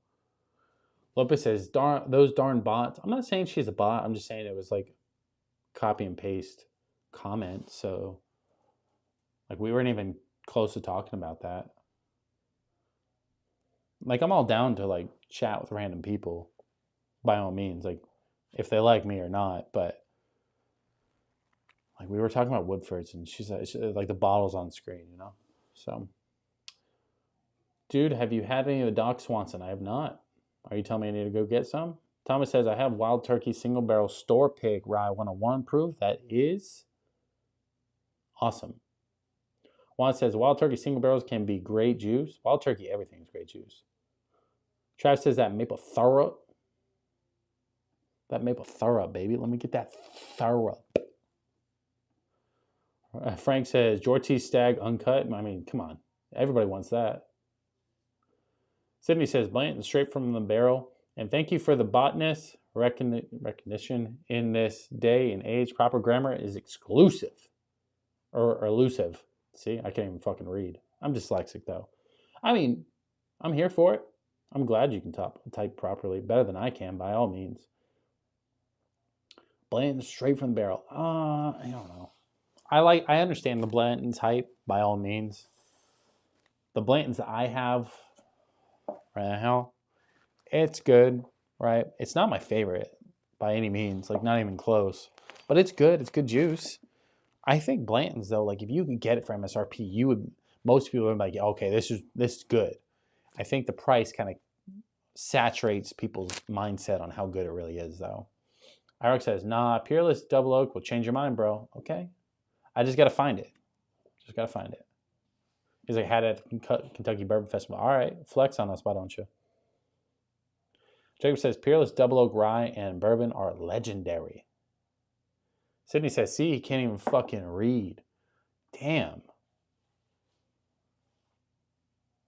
C: Lopez says, those darn bots. I'm not saying she's a bot. I'm just saying it was like copy and paste comment. So like we weren't even close to talking about that. Like I'm all down to like chat with random people by all means, like if they like me or not. But like we were talking about Woodford's and she's like the bottle's on screen, you know? So, dude, have you had any of the Doc Swanson? I have not. Are you telling me I need to go get some? Thomas says, I have Wild Turkey single barrel store pick rye 101 proof. That is awesome. Juan says, Wild Turkey single barrels can be great juice. Wild Turkey, everything's great juice. Trav says that maple thorough. That maple thorough, baby. Let me get that thorough. Frank says, Jorty's Stag uncut. I mean, come on. Everybody wants that. Sydney says, Blanton straight from the barrel. And thank you for the botness recognition in this day and age. Proper grammar is exclusive or elusive. See, I can't even fucking read. I'm dyslexic though. I mean, I'm here for it. I'm glad you can type properly, better than I can by all means. Blanton straight from the barrel. I don't know. I understand the Blanton's hype by all means. The Blantons that I have right now, it's good, right? It's not my favorite by any means, like not even close. But it's good. It's good juice. I think Blanton's though, like if you could get it for MSRP, most people would be like, okay, this is good. I think the price kind of saturates people's mindset on how good it really is though. Iraq says, nah, Peerless double oak will change your mind, bro. Okay. I just got to find it. Just gotta find it. He's like, had it at the Kentucky Bourbon Festival. All right, flex on us, why don't you? Jacob says, Peerless Double Oak Rye and Bourbon are legendary. Sydney says, see, he can't even fucking read. Damn.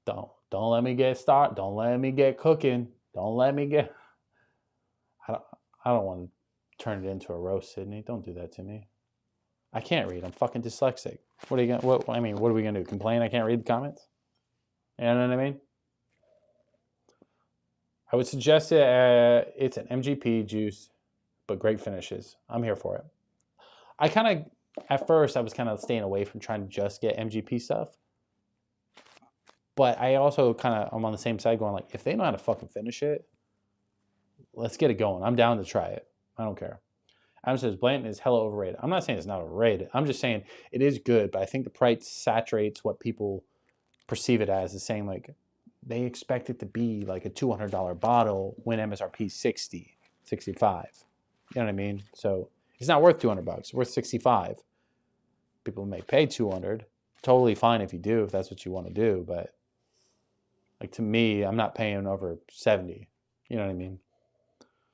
C: Don't let me get started. Don't let me get cooking. Don't let me get... I don't want to turn it into a roast, Sydney. Don't do that to me. I can't read. I'm fucking dyslexic. What are you gonna... what are we gonna do? Complain I can't read the comments? You know what I mean? I would suggest it's an MGP juice, but great finishes. I'm here for it. I kind of, at first, I was kind of staying away from trying to just get MGP stuff. But I also I'm on the same side going like, if they know how to fucking finish it, let's get it going. I'm down to try it. I don't care. Adam says, Blanton is hella overrated. I'm not saying it's not overrated. I'm just saying it is good, but I think the price saturates what people perceive it as saying like, they expect it to be like a $200 bottle when MSRP is 60, 65. You know what I mean? So it's not worth $200. It's worth 65. People may pay 200. Totally fine if you do, if that's what you want to do. But like to me, I'm not paying over 70. You know what I mean?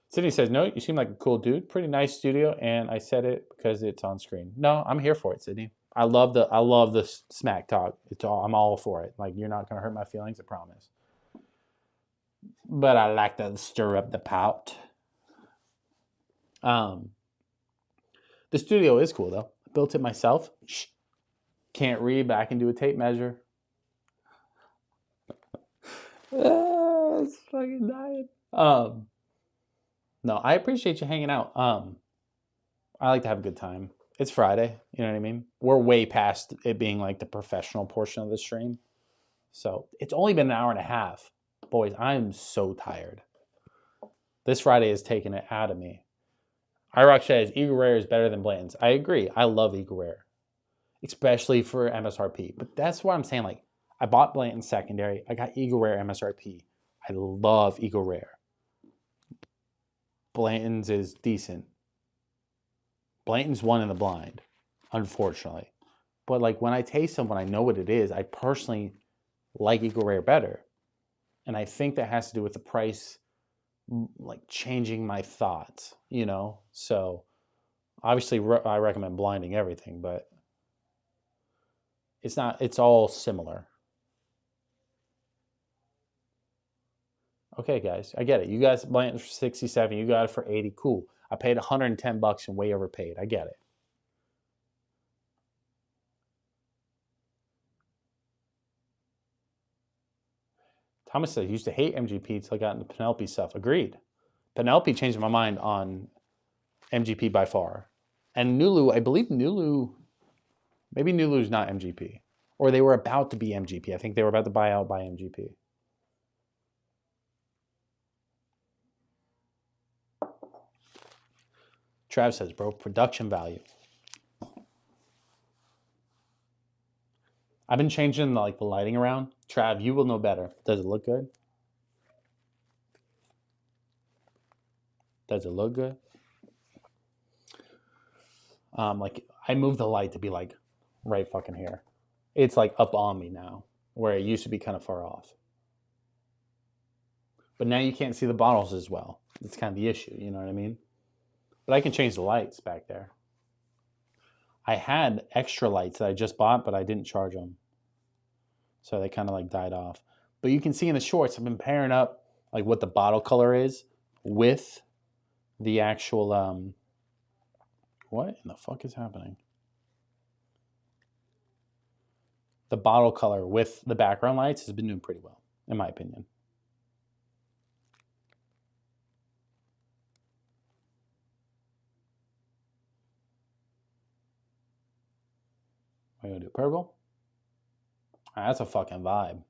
C: Sydney says, no, you seem like a cool dude. Pretty nice studio. And I said it because it's on screen. No, I'm here for it, Sydney. I love the smack talk. I'm all for it. Like, you're not going to hurt my feelings, I promise. But I like to stir up the pot. The studio is cool, though. I built it myself. Can't read, but I can do a tape measure. It's fucking dying. No, I appreciate you hanging out. I like to have a good time. It's Friday, you know what I mean? We're way past it being like the professional portion of the stream. So it's only been an hour and a half. Boys, I'm so tired. This Friday has taken it out of me. iRock says Eagle Rare is better than Blanton's. I agree. I love Eagle Rare, especially for MSRP. But that's why I'm saying, like, I bought Blanton's secondary. I got Eagle Rare MSRP. I love Eagle Rare. Blanton's is decent. Blanton's one in the blind, unfortunately. But like when I taste them, when I know what it is, I personally like Eagle Rare better. And I think that has to do with the price, like changing my thoughts, you know? So obviously I recommend blinding everything, but it's all similar. Okay, guys, I get it. You guys, Blanton's for 67, you got it for 80, cool. I paid $110 and way overpaid. I get it. Thomas said, I used to hate MGP until I got into Penelope stuff. Agreed. Penelope changed my mind on MGP by far. And Nulu, I believe maybe Nulu's not MGP. Or they were about to be MGP. I think they were about to buy out by MGP. Trav says, bro, production value. I've been changing like the lighting around. Trav, you will know better. Does it look good? Does it look good? Like I moved the light to be like right fucking here. It's like up on me now, where it used to be kind of far off. But now you can't see the bottles as well. It's kind of the issue, you know what I mean? But I can change the lights back there. I had extra lights that I just bought, but I didn't charge them. So they kind of like died off. But you can see in the shorts, I've been pairing up like what the bottle color is with the actual, what in the fuck is happening? The bottle color with the background lights has been doing pretty well, in my opinion. We're gonna do purple. That's a fucking vibe.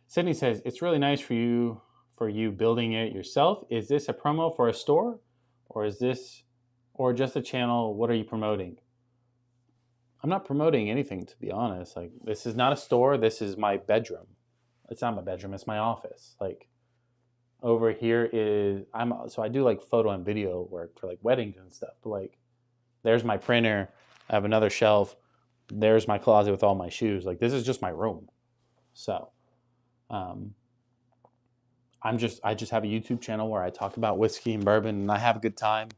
C: Sydney says, it's really nice for you building it yourself. Is this a promo for a store? Or just a channel? What are you promoting? I'm not promoting anything, to be honest. Like, this is not a store. This is my bedroom. It's not my bedroom. It's my office. Like, over here is so I do like photo and video work for like weddings and stuff. But like, there's my printer. I have another shelf. There's my closet with all my shoes. Like, this is just my room. So, I just have a YouTube channel where I talk about whiskey and bourbon, and I have a good time.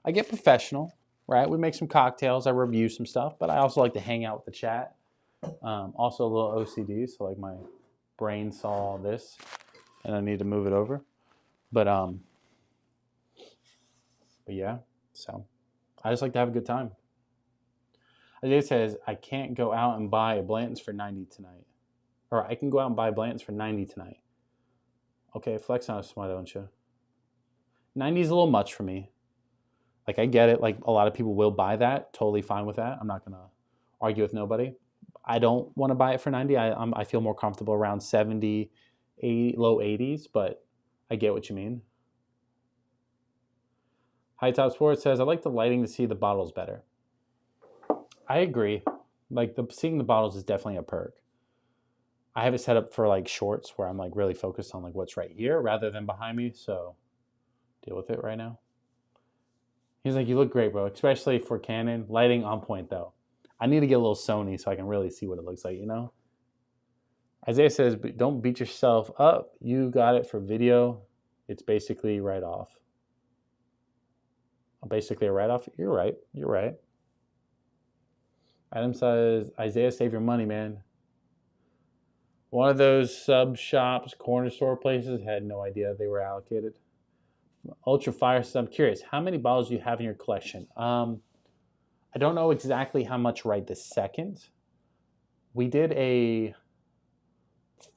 C: I get professional, right? We make some cocktails. I review some stuff, but I also like to hang out with the chat. Also a little OCD, so like my brain saw this, and I need to move it over. But yeah, so I just like to have a good time. Ajay says, I can't go out and buy a Blanton's for 90 tonight. Or I can go out and buy Blanton's for 90 tonight. Okay, flex on us, why don't you? 90 is a little much for me. Like, I get it. Like, a lot of people will buy that. Totally fine with that. I'm not going to argue with nobody. I don't want to buy it for 90. I feel more comfortable around 70, 80, low 80s, but I get what you mean. High Top Sports says, I like the lighting to see the bottles better. I agree. Like, seeing the bottles is definitely a perk. I have it set up for like shorts where I'm like really focused on like what's right here rather than behind me. So deal with it right now. He's like, you look great, bro, especially for Canon. Lighting on point though. I need to get a little Sony so I can really see what it looks like, you know? Isaiah says, don't beat yourself up. You got it for video. It's basically right off. Basically a write-off. You're right. You're right. Adam says, Isaiah, save your money, man. One of those sub shops, corner store places, had no idea they were allocated. Ultra Fire says, I'm curious, how many bottles do you have in your collection? I don't know exactly how much right this second. We did a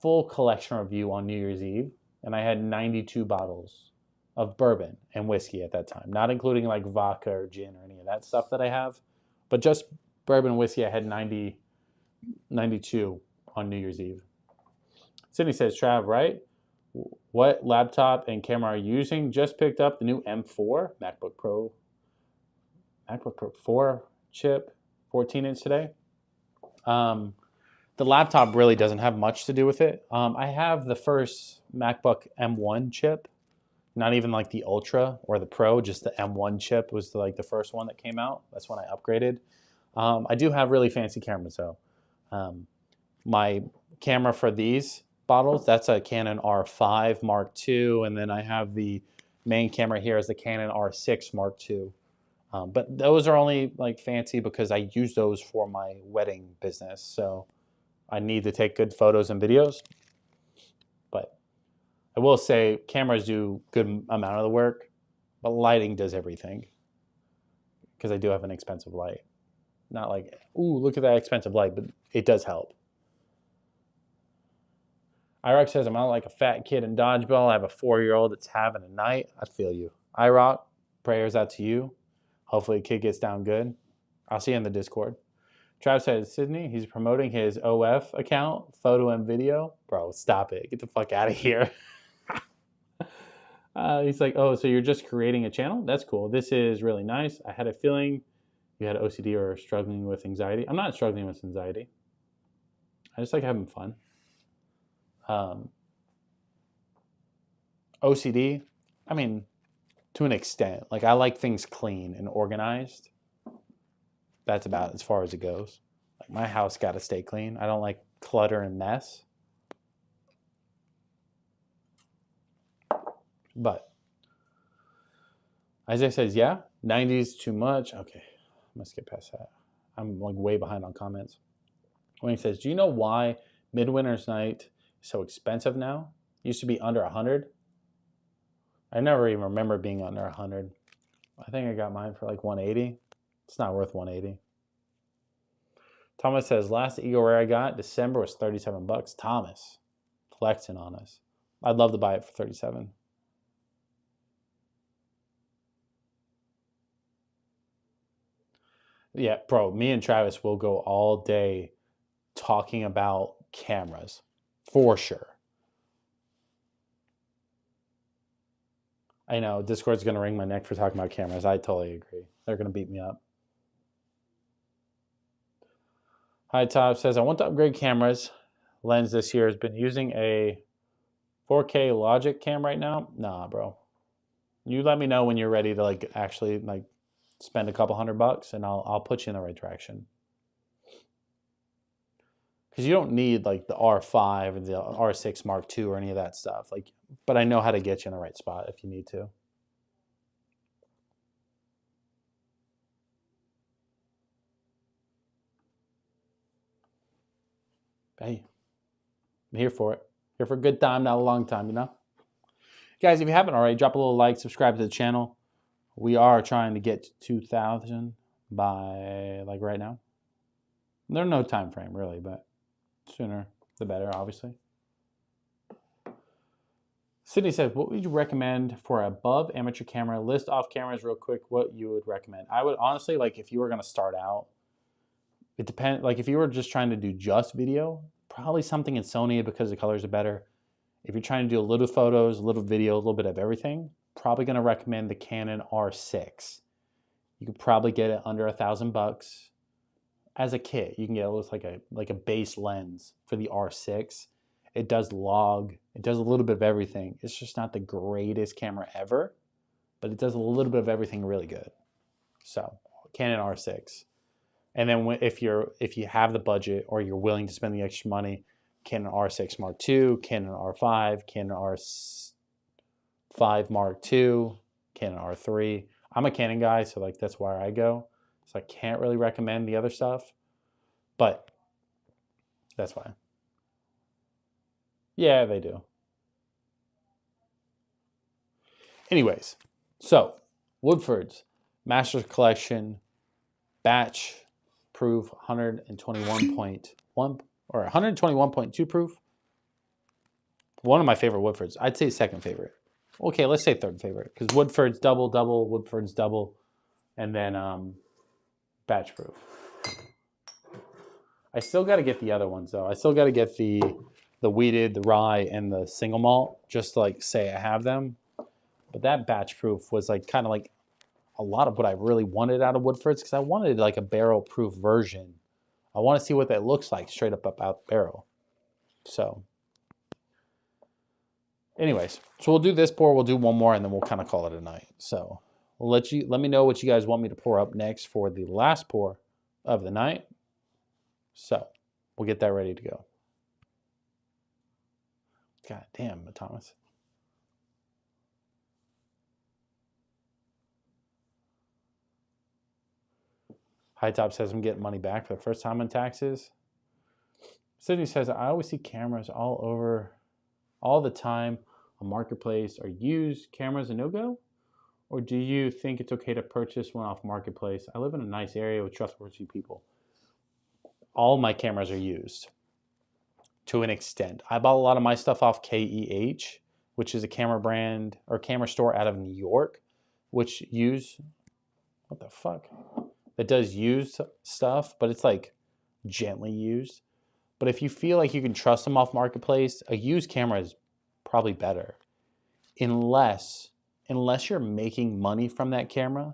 C: full collection review on New Year's Eve, and I had 92 bottles of bourbon and whiskey at that time, not including like vodka or gin or any of that stuff that I have, but just bourbon and whiskey. I had 92 on New Year's Eve. Sydney says, Trav, right? What laptop and camera are you using? Just picked up the new M4 MacBook Pro 4 chip, 14-inch today. The laptop really doesn't have much to do with it. I have the first MacBook M1 chip, not even like the Ultra or the Pro, just the M1 chip was the first one that came out. That's when I upgraded. I do have really fancy cameras though. My camera for these bottles, that's a Canon R5 Mark II, and then I have the main camera here is the Canon R6 Mark II. But those are only like fancy because I use those for my wedding business, so I need to take good photos and videos. But I will say cameras do a good amount of the work, but lighting does everything because I do have an expensive light. Not like, ooh, look at that expensive light, but it does help. IROC says, I'm out like a fat kid in dodgeball. I have a 4-year-old that's having a night. I feel you. IROC, prayers out to you. Hopefully the kid gets down good. I'll see you in the Discord. Trav says, Sydney, he's promoting his OF account, photo and video. Bro, stop it. Get the fuck out of here. He's like, oh, so you're just creating a channel? That's cool. This is really nice. I had a feeling you had OCD or struggling with anxiety. I'm not struggling with anxiety. I just like having fun. OCD, I mean, to an extent. Like, I like things clean and organized. That's about as far as it goes. Like, my house got to stay clean. I don't like clutter and mess. But Isaiah says, yeah, 90s too much. Okay, let's get past that. I'm like way behind on comments. When he says, do you know why Midwinter's Night is so expensive now? It used to be under 100. I never even remember being under 100. I think I got mine for like 180. It's not worth 180. Thomas says, last Eagle Rare I got, December, was $37. Thomas, flexing on us. I'd love to buy it for 37. Yeah, bro, me and Travis will go all day talking about cameras, for sure. I know, Discord's going to wring my neck for talking about cameras. I totally agree. They're going to beat me up. High Top says, I want to upgrade cameras. Lens this year has been using a 4K Logic cam right now? Nah, bro. You let me know when you're ready to like actually like spend a couple $100 and I'll put you in the right direction. Because you don't need like the R5 and the R6 Mark II or any of that stuff. Like, but I know how to get you in the right spot if you need to. Hey, I'm here for it. Here for a good time, not a long time, you know? Guys, if you haven't already, drop a little like, subscribe to the channel. We are trying to get to 2,000 by like right now. There's no time frame really, but sooner the better, obviously. Sydney says, what would you recommend for above amateur camera? List off cameras real quick what you would recommend. I would honestly, like if you were going to start out, it depends. Like if you were just trying to do just video, probably something in Sony because the colors are better. If you're trying to do a little photos, a little video, a little bit of everything, probably going to recommend the Canon R6. You could probably get it under $1,000 as a kit. You can get it with like a base lens for the R6. It does log. It does a little bit of everything. It's just not the greatest camera ever, but it does a little bit of everything really good. So Canon R6. And then if you have the budget or you're willing to spend the extra money, Canon R6 Mark II, Canon R5, Canon R5 Mark II, Canon R3. I'm a Canon guy, so like that's where I go. So I can't really recommend the other stuff, but that's fine. Yeah, they do. Anyways, so Woodford's Master's Collection batch proof 121.1 or 121.2 proof. One of my favorite Woodfords. I'd say second favorite. Okay, let's say third favorite because Woodford's double, Woodford's double, and then batch proof. I still got to get the other ones though. I still got to get the wheated, the rye, and the single malt just to like say I have them. But that batch proof was like kind of like a lot of what I really wanted out of Woodford's because I wanted like a barrel proof version. I want to see what that looks like straight up out the barrel. So anyways, so we'll do this pour, we'll do one more, and then we'll kind of call it a night. So we'll let me know what you guys want me to pour up next for the last pour of the night. So we'll get that ready to go. God damn, Thomas. High Top says I'm getting money back for the first time on taxes. Sydney says I always see cameras all over all the time on Marketplace. Are used cameras a no-go? Or do you think it's okay to purchase one off Marketplace? I live in a nice area with trustworthy people. All my cameras are used to an extent. I bought a lot of my stuff off KEH, which is a camera brand or camera store out of New York, which what the fuck? That does used stuff, but it's like gently used. But if you feel like you can trust them off Marketplace, a used camera is probably better. Unless you're making money from that camera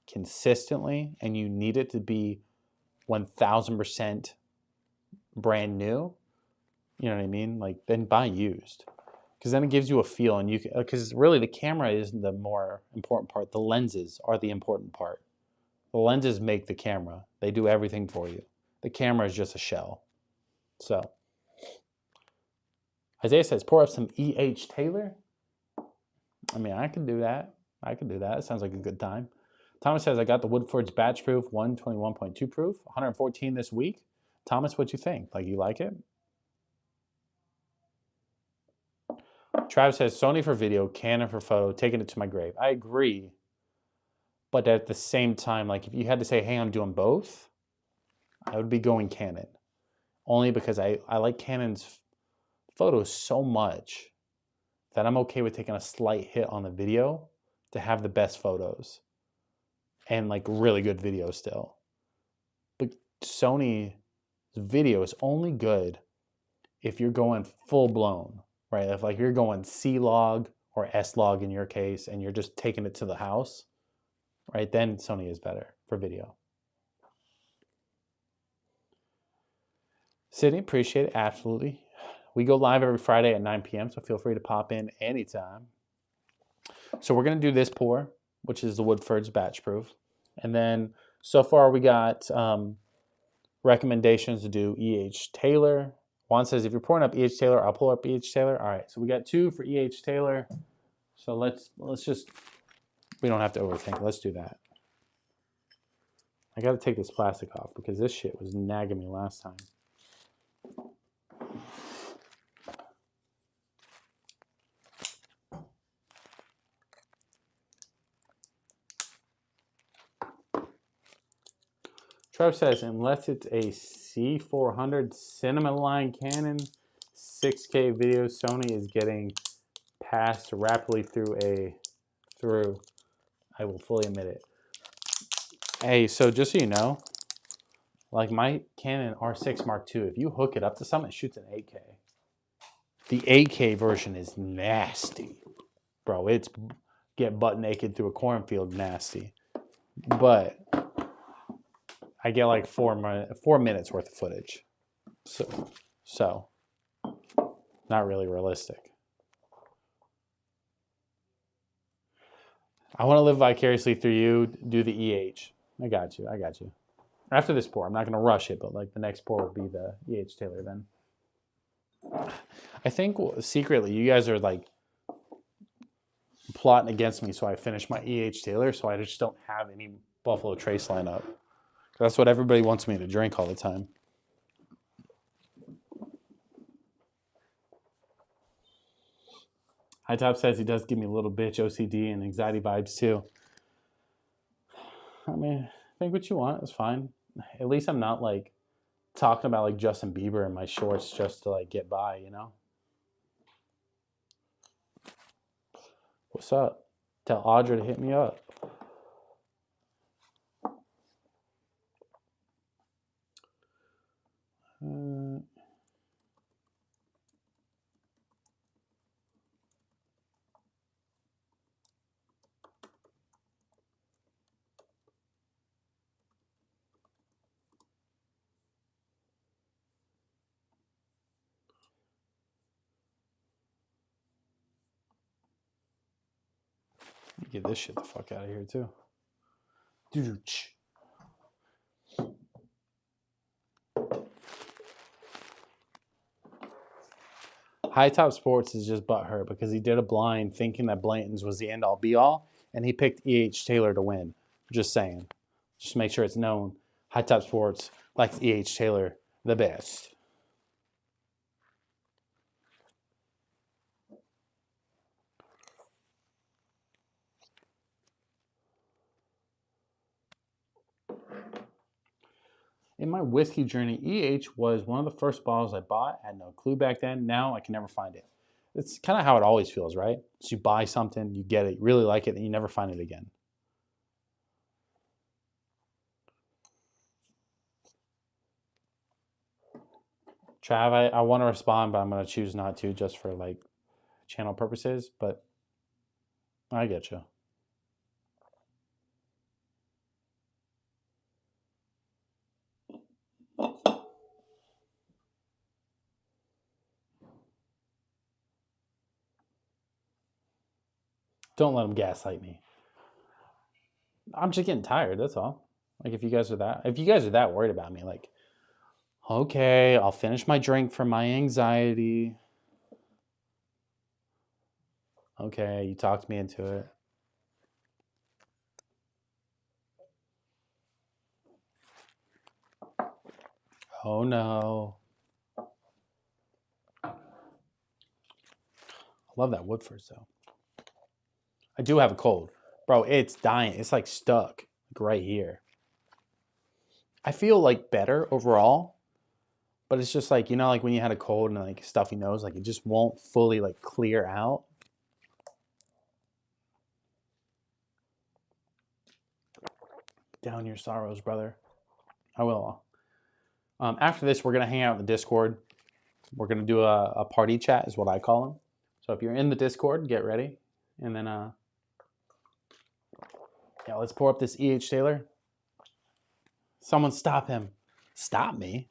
C: consistently and you need it to be 1000% brand new, you know what I mean? Like then buy used. Because then it gives you a feel and because really the camera isn't the more important part. The lenses are the important part. The lenses make the camera. They do everything for you. The camera is just a shell. So, Isaiah says, pour up some E.H. Taylor. I mean, I can do that. It sounds like a good time. Thomas says, I got the Woodford's batch proof, 121.2 proof, 114 this week. Thomas, what you think? Like, you like it? Travis says, Sony for video, Canon for photo, taking it to my grave. I agree. But at the same time, like if you had to say, hey, I'm doing both, I would be going Canon. Only because I like Canon's photos so much that I'm okay with taking a slight hit on the video to have the best photos and like really good video still. But Sony's video is only good if you're going full blown, right? If like you're going C-Log or S-Log in your case and you're just taking it to the house, right? Then Sony is better for video. Sydney, appreciate it, absolutely. We go live every Friday at 9 p.m., so feel free to pop in anytime. So we're going to do this pour, which is the Woodford's Batch Proof. And then so far we got recommendations to do E.H. Taylor. Juan says, if you're pouring up E.H. Taylor, I'll pull up E.H. Taylor. All right, so we got 2 for E.H. Taylor. So let's just, we don't have to overthink. Let's do that. I got to take this plastic off because this shit was nagging me last time. Trev says, unless it's a C400 cinema line Canon 6K video, Sony is getting passed rapidly through. I will fully admit it. Hey, so just so you know, like my Canon R6 Mark II, if you hook it up to something, it shoots an 8K. The 8K version is nasty. Bro, it's get butt naked through a cornfield nasty. But I get like 4 minutes worth of footage. So not really realistic. I want to live vicariously through you. Do the EH. I got you. After this pour, I'm not going to rush it, but like the next pour will be the EH Taylor then. I think secretly you guys are like plotting against me so I finish my EH Taylor so I just don't have any Buffalo Trace lineup. That's what everybody wants me to drink all the time. High Top says he does give me a little bitch OCD and anxiety vibes too. I mean, think what you want. It's fine. At least I'm not like talking about like Justin Bieber in my shorts just to like get by, you know? What's up? Tell Audra to hit me up. Get this shit the fuck out of here too. High Top Sports is just butthurt because he did a blind thinking that Blanton's was the end-all be-all, and he picked E.H. Taylor to win. Just saying. Just make sure it's known. High Top Sports likes E.H. Taylor the best. In my whiskey journey, EH was one of the first bottles I bought. I had no clue back then. Now I can never find it. It's kind of how it always feels, right? So you buy something, you get it, you really like it, and you never find it again. Trav, I want to respond, but I'm going to choose not to just for like channel purposes, but I get you. Don't let them gaslight me. I'm just getting tired, that's all. Like if you guys are that worried about me, like, okay, I'll finish my drink for my anxiety. Okay, you talked me into it. Oh no. I love that Woodford though. I do have a cold. Bro, it's dying. It's like stuck like right here. I feel like better overall, but it's just like, you know, like when you had a cold and like stuffy nose, like it just won't fully like clear out. Down your sorrows, brother. I will. After this, we're going to hang out in the Discord. We're going to do a party chat is what I call them. So if you're in the Discord, get ready. And then, yeah, let's pour up this E.H. Taylor. Someone stop him. Stop me?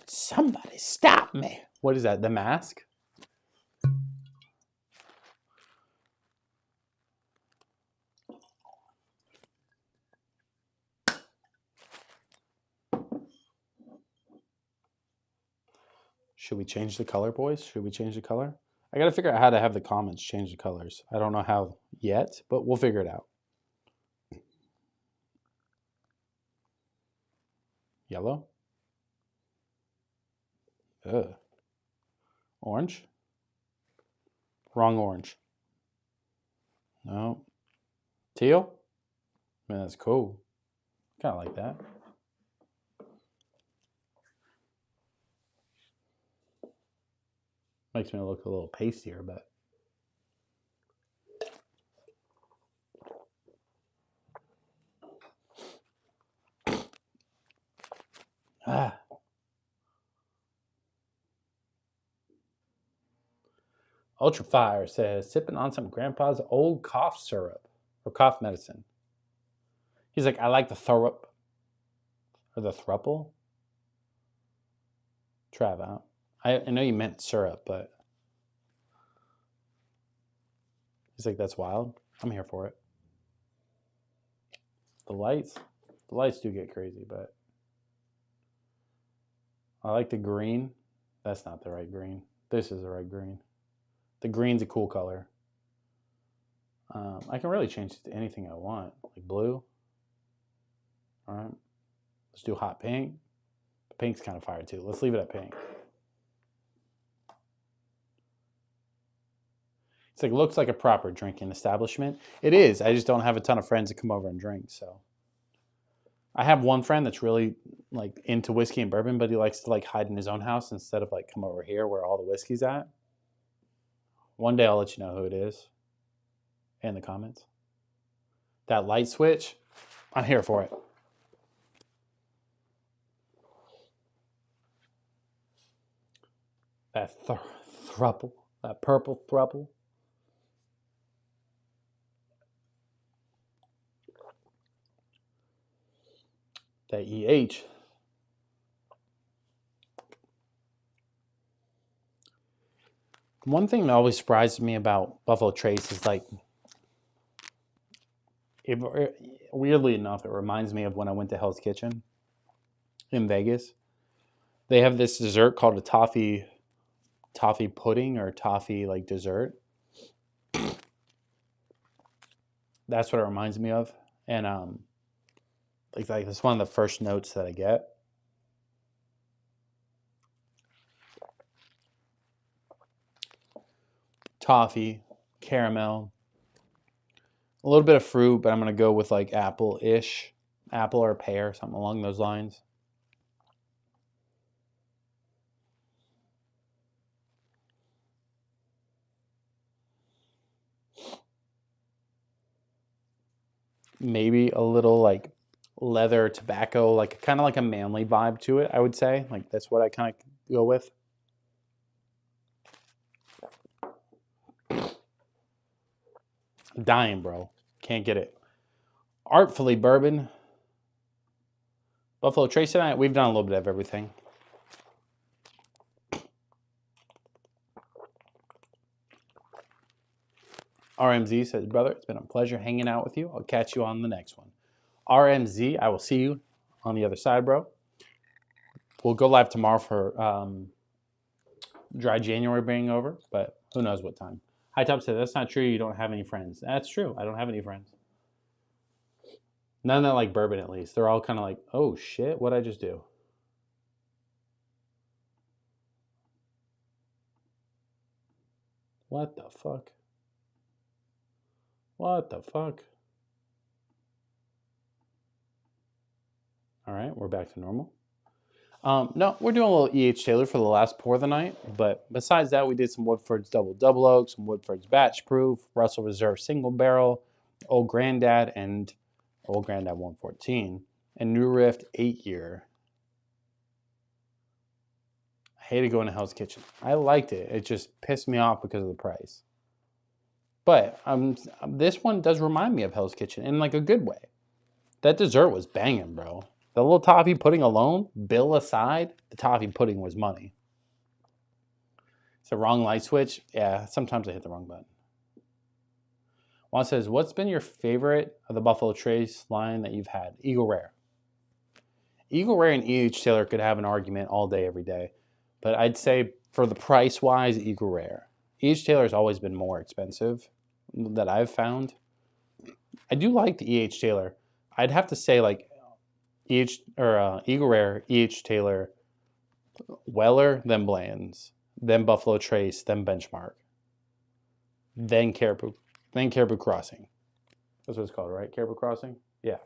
C: Somebody stop me. What is that? The Mask? Should we change the color, boys? Should we change the color? I got to figure out how to have the comments change the colors. I don't know how yet, but we'll figure it out. Yellow? Ugh. Orange? Wrong orange. No. Teal? Man, that's cool. Kind of like that. Makes me look a little pastier, but. Ah. Ultra Fire says, sipping on some grandpa's old cough syrup or cough medicine. He's like, I like the thurup or the thruple. Trav out. I know you meant syrup, but he's like, that's wild. I'm here for it. The lights do get crazy, but I like the green. That's not the right green. This is the right green. The green's a cool color. I can really change it to anything I want, like blue. All right, let's do hot pink. The pink's kind of fire too. Let's leave it at pink. It's like, looks like a proper drinking establishment. It is. I just don't have a ton of friends that come over and drink. So I have one friend that's really like into whiskey and bourbon, but he likes to like hide in his own house instead of like come over here where all the whiskey's at. One day I'll let you know who it is in the comments. That light switch, I'm here for it. That thruple, that purple thruple. That EH. One thing that always surprises me about Buffalo Trace is like, weirdly enough, it reminds me of when I went to Hell's Kitchen in Vegas. They have this dessert called a toffee pudding or toffee like dessert. That's what it reminds me of, and like that's one of the first notes that I get. Toffee, caramel, a little bit of fruit, but I'm gonna go with like apple-ish, apple or pear, something along those lines. Maybe a little like leather tobacco, like kind of like a manly vibe to it, I would say. Like that's what I kind of go with. I'm dying, bro. Can't get it. Artfully Bourbon. Buffalo Trace and I, we've done a little bit of everything. RMZ says, brother, it's been a pleasure hanging out with you. I'll catch you on the next one. RMZ, I will see you on the other side, bro. We'll go live tomorrow for Dry January being over, but who knows what time. High Top said, that's not true. You don't have any friends. That's true. I don't have any friends. None that like bourbon, at least. They're all kind of like, oh, shit, what'd I just do? What the fuck? What the fuck? All right, we're back to normal. No, we're doing a little E.H. Taylor for the last pour of the night. But besides that, we did some Woodford's Double Oak, some Woodford's Batch Proof, Russell Reserve Single Barrel, Old Granddad, and Old Granddad 114, and New Rift 8-year. I hated going to Hell's Kitchen. I liked it. It just pissed me off because of the price. But this one does remind me of Hell's Kitchen in like a good way. That dessert was banging, bro. The little toffee pudding alone, bill aside, the toffee pudding was money. It's the wrong light switch. Yeah, sometimes I hit the wrong button. Juan says, what's been your favorite of the Buffalo Trace line that you've had? Eagle Rare. Eagle Rare and E.H. Taylor could have an argument all day, every day. But I'd say for the price-wise, Eagle Rare. E.H. Taylor has always been more expensive that I've found. I do like the E.H. Taylor. I'd have to say like Eagle Rare, E.H. Taylor, Weller, then Bland's, then Buffalo Trace, then Benchmark, then Caribou Crossing. That's what it's called, right? Caribou Crossing? Yeah.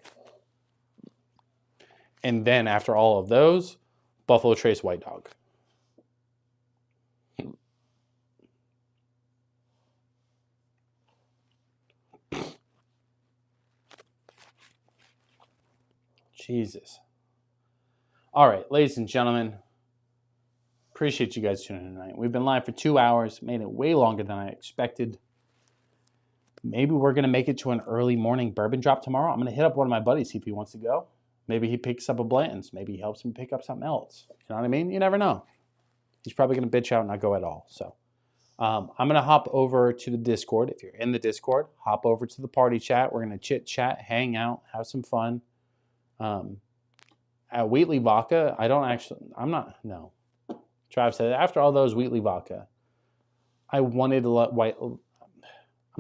C: And then after all of those, Buffalo Trace White Dog. Jesus. All right, ladies and gentlemen, appreciate you guys tuning in tonight. We've been live for 2 hours, made it way longer than I expected. Maybe we're going to make it to an early morning bourbon drop tomorrow. I'm going to hit up one of my buddies, see if he wants to go. Maybe he picks up a Blanton's. Maybe he helps him pick up something else. You know what I mean? You never know. He's probably going to bitch out and not go at all. So I'm going to hop over to the Discord. If you're in the Discord, hop over to the party chat. We're going to chit chat, hang out, have some fun. At Wheatley Vodka, no. Trav said, after all those Wheatley Vodka, I wanted to I'm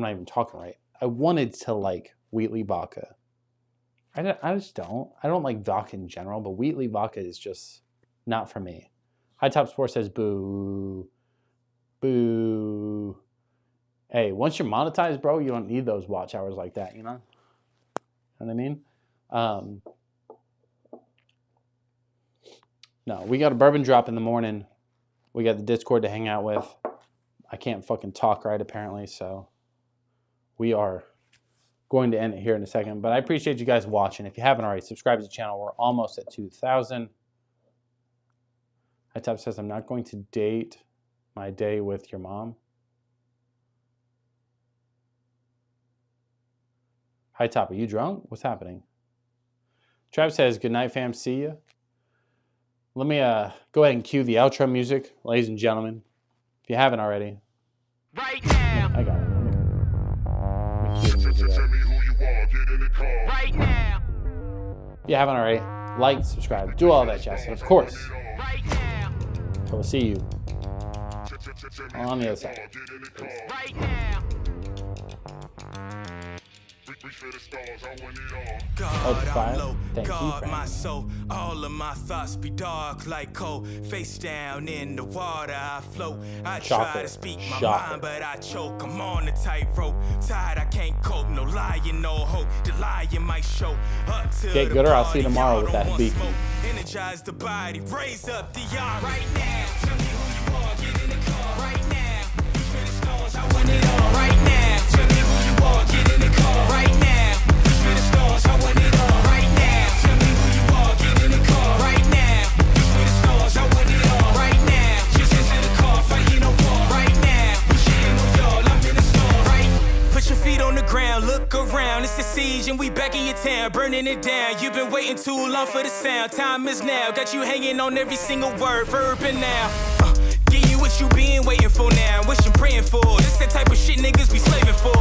C: not even talking right. I wanted to like Wheatley Vodka. I just don't. I don't like vodka in general, but Wheatley Vodka is just not for me. High Top Sports says, boo. Boo. Hey, once you're monetized, bro, you don't need those watch hours like that, you know? You know what I mean? No, we got a bourbon drop in the morning. We got the Discord to hang out with. I can't fucking talk right, apparently, so we are going to end it here in a second. But I appreciate you guys watching. If you haven't already, subscribe to the channel. We're almost at 2,000. High Top says, I'm not going to date my day with your mom. High Top, are you drunk? What's happening? Trav says, good night, fam. See ya. Let me go ahead and cue the outro music, ladies and gentlemen. If you haven't already.
D: Right now.
C: I got it. Let me cue the music up.
A: Tell me who you are, get in the car.
D: Right now.
C: If you haven't already, like, subscribe, do all that jazz. And of course,
D: Right now.
C: I will see you on the other side.
D: Right now.
A: Reach for the stars, I want it all.
D: God,
C: fire.
D: I'm low.
C: Thank you,
D: God,
C: friend.
D: my soul. All of my thoughts be dark like coal. Face down in the water, I float. I
C: Shocker.
D: try to speak my
C: Shocker.
D: mind, but I choke. I'm on a tightrope. Tired, I can't cope. No lying, no hope. The lying might show. Up to
C: Get
D: the
C: gooder, I'll see you
D: party,
C: tomorrow
D: y'all
C: with
D: don't
C: that
D: want
C: beef.
D: smoke. Energize the body, raise up the army. Right now, tell me who you are, get in the car. Right now, reach for the stars, I want it all. Right now, tell me who you are, get in the car. Right now, reach for the stars, I want it all. Right now, tell me who you are, get in the car. Right now, reach for the stars, I want it all. Right now, just in the car, fighting a war. Right now, we shitting on y'all, I'm in the storm. Right, put your feet on the ground, look around. It's the siege and we back in your town, burning it down. You've been waiting too long for the sound. Time is now, got you hanging on every single word, verb and now. Give you what you been waiting for now, what you praying for. This the type of shit niggas be slaving for.